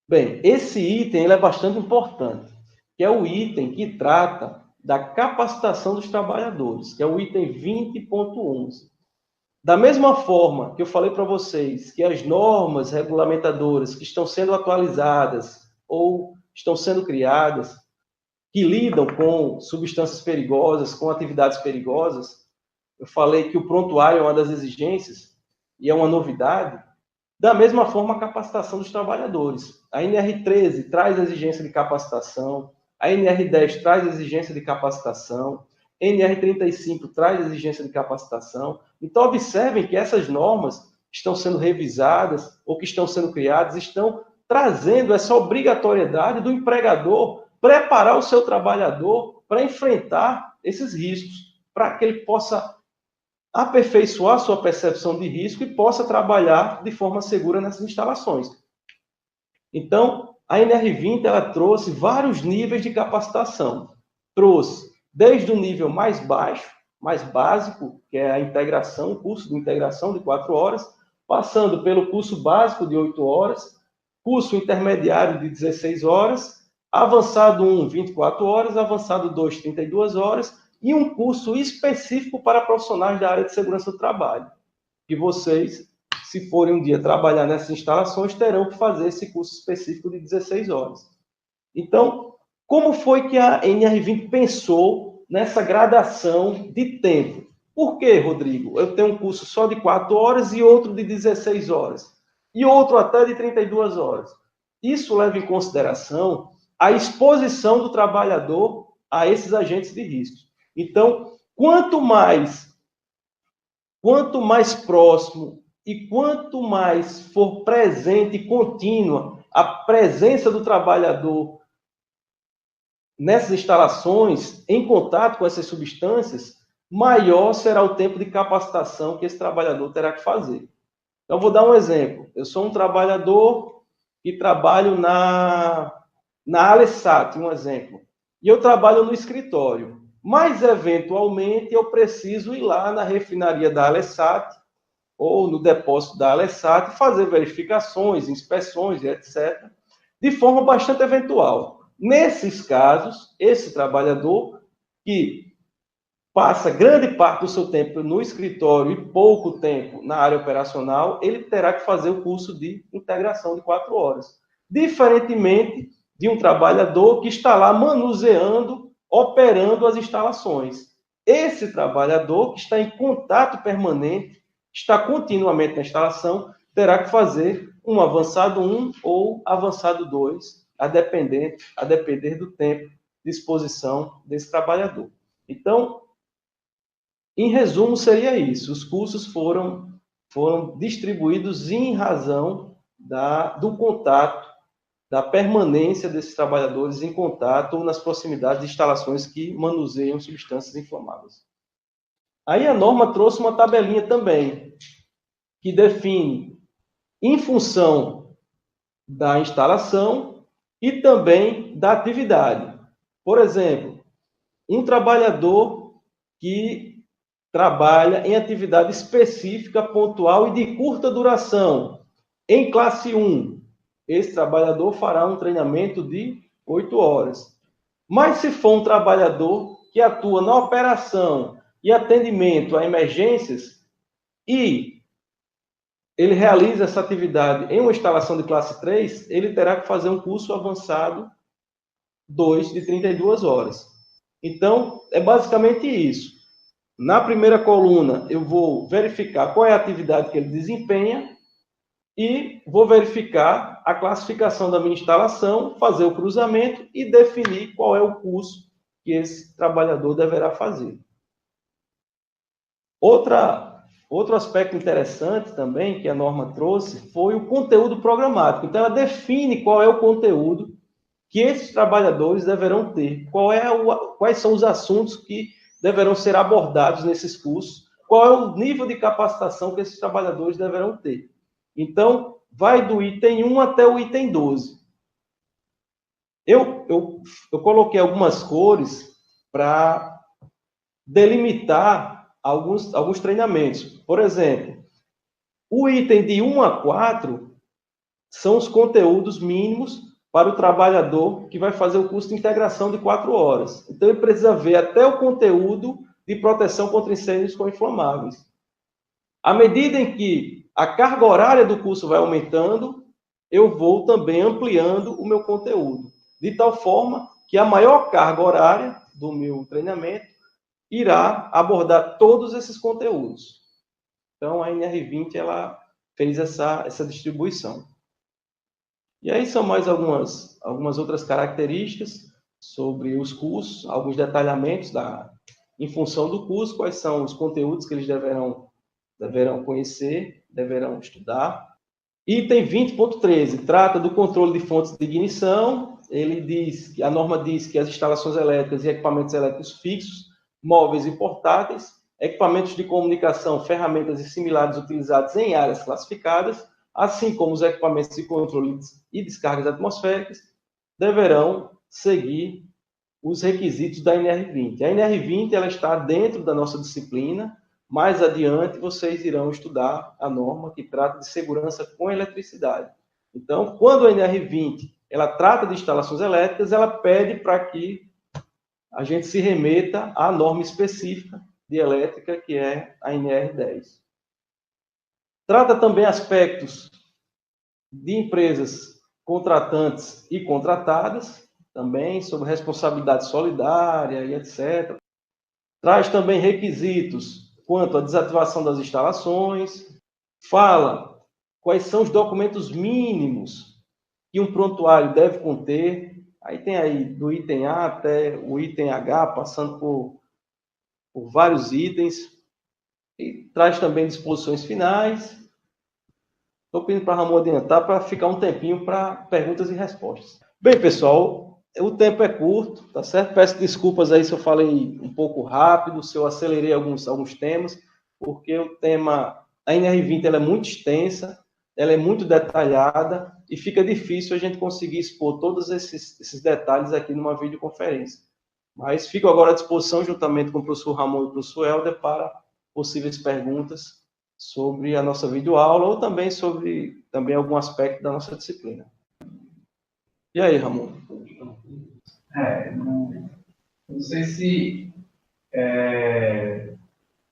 Bem, esse item ele é bastante importante, que é o item que trata da capacitação dos trabalhadores, que é o item 20.11. Da mesma forma que eu falei para vocês que as normas regulamentadoras que estão sendo atualizadas ou estão sendo criadas, que lidam com substâncias perigosas, com atividades perigosas, eu falei que o prontuário é uma das exigências e é uma novidade. Da mesma forma, a capacitação dos trabalhadores. A NR13 traz a exigência de capacitação, a NR10 traz a exigência de capacitação, a NR35 traz a exigência de capacitação. Então, observem que essas normas estão sendo revisadas ou que estão sendo criadas, estão trazendo essa obrigatoriedade do empregador preparar o seu trabalhador para enfrentar esses riscos, para que ele possa aperfeiçoar sua percepção de risco e possa trabalhar de forma segura nessas instalações. Então, a NR20 ela trouxe vários níveis de capacitação. Trouxe desde o nível mais baixo, mais básico, que é a integração, o curso de integração de 4 horas, passando pelo curso básico de 8 horas, curso intermediário de 16 horas, avançado 1, 24 horas, avançado 2, 32 horas, e um curso específico para profissionais da área de segurança do trabalho. E vocês, se forem um dia trabalhar nessas instalações, terão que fazer esse curso específico de 16 horas. Então, como foi que a NR20 pensou nessa gradação de tempo? Por quê, Rodrigo? Eu tenho um curso só de 4 horas e outro de 16 horas. E outro até de 32 horas. Isso leva em consideração a exposição do trabalhador a esses agentes de risco. Então, quanto mais próximo e quanto mais for presente e contínua a presença do trabalhador nessas instalações, em contato com essas substâncias, maior será o tempo de capacitação que esse trabalhador terá que fazer. Então, vou dar um exemplo. Eu sou um trabalhador que trabalho na Alesat, um exemplo. E eu trabalho no escritório. Mas, eventualmente, eu preciso ir lá na refinaria da Alesat ou no depósito da Alesat e fazer verificações, inspeções, etc., de forma bastante eventual. Nesses casos, esse trabalhador que passa grande parte do seu tempo no escritório e pouco tempo na área operacional, ele terá que fazer o curso de integração de 4 horas. Diferentemente de um trabalhador que está lá manuseando, operando as instalações. Esse trabalhador que está em contato permanente, está continuamente na instalação, terá que fazer um avançado 1 ou avançado 2, a depender do tempo de exposição desse trabalhador. Então, em resumo, seria isso. Os cursos foram foram distribuídos em razão do contato, da permanência desses trabalhadores em contato ou nas proximidades de instalações que manuseiam substâncias inflamáveis. Aí a norma trouxe uma tabelinha também, que define, em função da instalação e também da atividade. Por exemplo, um trabalhador que trabalha em atividade específica, pontual e de curta duração, em classe 1, esse trabalhador fará um treinamento de 8 horas. Mas se for um trabalhador que atua na operação e atendimento a emergências e ele realiza essa atividade em uma instalação de classe 3, ele terá que fazer um curso avançado 2 de 32 horas. Então, é basicamente isso. Na primeira coluna, eu vou verificar qual é a atividade que ele desempenha e vou verificar a classificação da minha instalação, fazer o cruzamento e definir qual é o curso que esse trabalhador deverá fazer. Outro aspecto interessante também que a norma trouxe foi o conteúdo programático. Então, ela define qual é o conteúdo que esses trabalhadores deverão ter, quais são os assuntos que deverão ser abordados nesses cursos, qual é o nível de capacitação que esses trabalhadores deverão ter. Então, vai do item 1 até o item 12. Eu coloquei algumas cores para delimitar alguns treinamentos. Por exemplo, o item de 1 a 4 são os conteúdos mínimos para o trabalhador que vai fazer o curso de integração de 4 horas. Então, ele precisa ver até o conteúdo de proteção contra incêndios com inflamáveis. À medida em que a carga horária do curso vai aumentando, eu vou também ampliando o meu conteúdo, de tal forma que a maior carga horária do meu treinamento irá abordar todos esses conteúdos. Então, a NR20 ela fez essa distribuição. E aí são mais algumas outras características sobre os cursos, alguns detalhamentos em função do curso, quais são os conteúdos que eles deverão conhecer, deverão estudar. Item 20.13 trata do controle de fontes de ignição. A norma diz que as instalações elétricas e equipamentos elétricos fixos, móveis e portáteis, equipamentos de comunicação, ferramentas e similares utilizados em áreas classificadas, assim como os equipamentos de controle e descargas atmosféricas, deverão seguir os requisitos da NR20. A NR20 ela está dentro da nossa disciplina. Mais adiante, vocês irão estudar a norma que trata de segurança com eletricidade. Então, quando a NR20 ela trata de instalações elétricas, ela pede para que a gente se remeta à norma específica de elétrica, que é a NR10. Trata também aspectos de empresas contratantes e contratadas, também sobre responsabilidade solidária e etc. Traz também requisitos quanto à desativação das instalações, fala quais são os documentos mínimos que um prontuário deve conter. Aí tem aí do item A até o item H, passando por vários itens. E traz também disposições finais. Estou pedindo para a Ramon adiantar para ficar um tempinho para perguntas e respostas. Bem, pessoal, o tempo é curto, tá certo? Peço desculpas aí se eu falei um pouco rápido, se eu acelerei alguns temas, porque o tema, a NR20 ela é muito extensa, ela é muito detalhada e fica difícil a gente conseguir expor todos esses detalhes aqui numa videoconferência. Mas fico agora à disposição, juntamente com o professor Ramon e o professor Helder, para possíveis perguntas sobre a nossa videoaula ou também sobre algum aspecto da nossa disciplina. E aí, Ramon? Não sei se,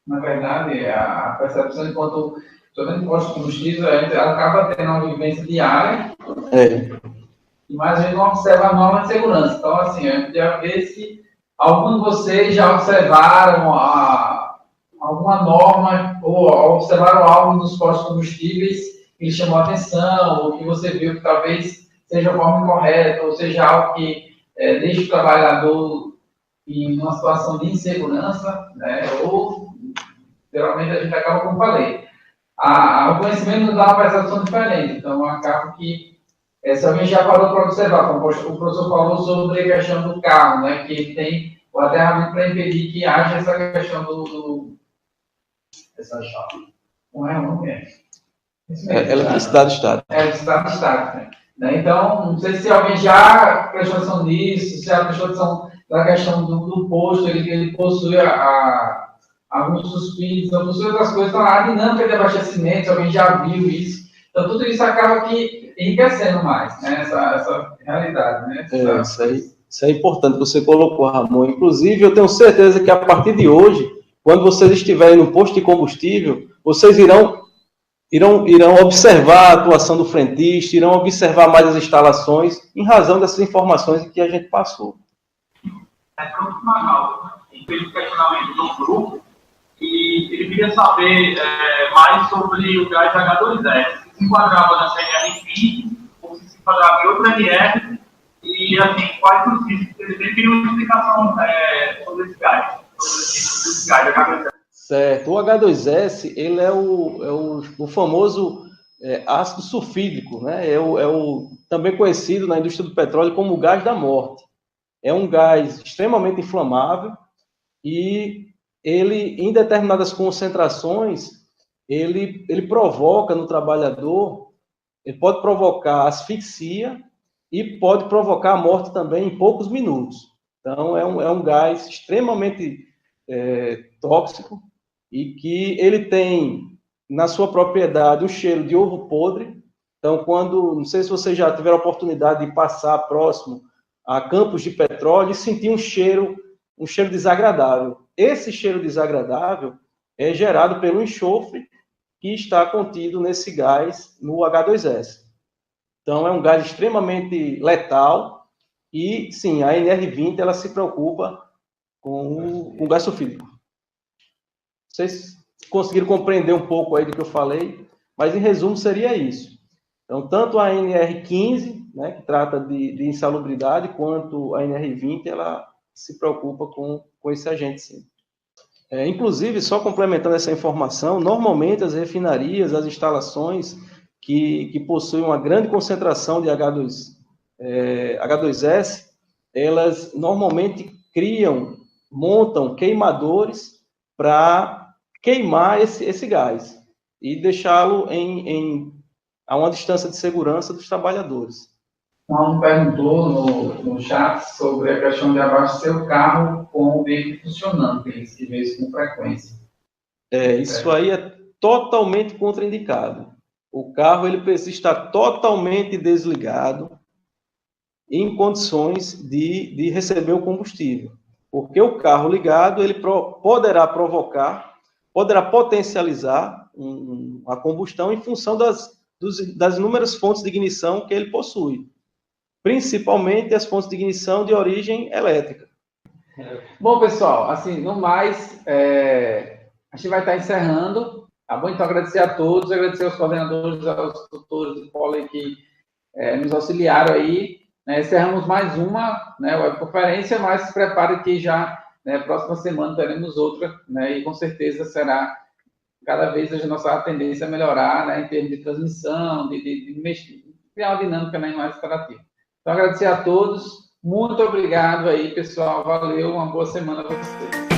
na verdade, a percepção enquanto todo imposto de combustíveis, a gente acaba tendo uma vivência diária, mas a gente não observa a norma de segurança. Então, assim, a gente já vê se alguns de vocês já observaram alguma norma ou observaram algo nos postos de combustíveis que chamou a atenção, ou que você viu que talvez seja a forma incorreta, ou seja algo que deixe o trabalhador em uma situação de insegurança, né? Ou, geralmente, a gente acaba como falei. o conhecimento nos dá uma percepção diferente. Então, acaba que se alguém já parou para observar, como o professor falou sobre a questão do carro, né, que ele tem o aterramento para impedir que haja essa questão essa chave. Não é o nome, eletricidade estática. Eletricidade estática. Né? Então, não sei se alguém já prestou atenção nisso, se já prestou atenção na questão do posto, ele possui alguns suspeitos, possui outras coisas, então a dinâmica de abastecimento, se alguém já viu isso. Então, tudo isso acaba que enriquecendo mais, né? essa realidade. Né? Isso é importante que você colocou, Ramon. Inclusive, eu tenho certeza que a partir de hoje, quando vocês estiverem no posto de combustível, vocês irão observar a atuação do frentista, irão observar mais as instalações, em razão dessas informações que a gente passou. Ele fez um questionamento no grupo e ele queria saber mais sobre o gás H2S. Se enquadrava na CNR20 ou se enquadrava em outra NR e, assim, quais os riscos? Ele queria uma explicação sobre esse gás, H2S. Certo. O H2S, ele é o famoso ácido sulfídrico, né? Também conhecido na indústria do petróleo como o gás da morte. É um gás extremamente inflamável e ele, em determinadas concentrações, ele provoca no trabalhador, ele pode provocar asfixia e pode provocar a morte também em poucos minutos. Então, é um gás extremamente tóxico e que ele tem, na sua propriedade, o cheiro de ovo podre. Então, não sei se você já tiver a oportunidade de passar próximo a campos de petróleo e sentir um cheiro desagradável. Esse cheiro desagradável é gerado pelo enxofre que está contido nesse gás no H2S. Então, é um gás extremamente letal e, sim, a NR20 ela se preocupa com o gás sulfídrico. Vocês conseguiram compreender um pouco aí do que eu falei, mas, em resumo, seria isso. Então, tanto a NR15, né, que trata de insalubridade, quanto a NR20, ela se preocupa com esse agente, sim. Inclusive, só complementando essa informação, normalmente as refinarias, as instalações que possuem uma grande concentração de H2S, elas normalmente montam queimadores para queimar esse gás e deixá-lo a uma distância de segurança dos trabalhadores. Um perguntou no chat sobre a questão de abastecer o carro com o veículo funcionando, que eles que vê isso com frequência. Isso aí é totalmente contraindicado. O carro ele precisa estar totalmente desligado em condições de receber o combustível. Porque o carro ligado ele poderá potencializar a combustão em função das inúmeras fontes de ignição que ele possui. Principalmente as fontes de ignição de origem elétrica. Bom, pessoal, assim, no mais, a gente vai estar encerrando, tá bom? Então, agradecer a todos, agradecer aos coordenadores, aos tutores do Poli que nos auxiliaram aí. Né? Encerramos mais uma webconferência, mas se prepare que já, próxima semana, teremos outra, né? E com certeza será cada vez a nossa tendência a melhorar, né? Em termos de transmissão, de criar uma dinâmica, né, mais interativa. Então, agradecer a todos. Muito obrigado aí, pessoal. Valeu. Uma boa semana para vocês.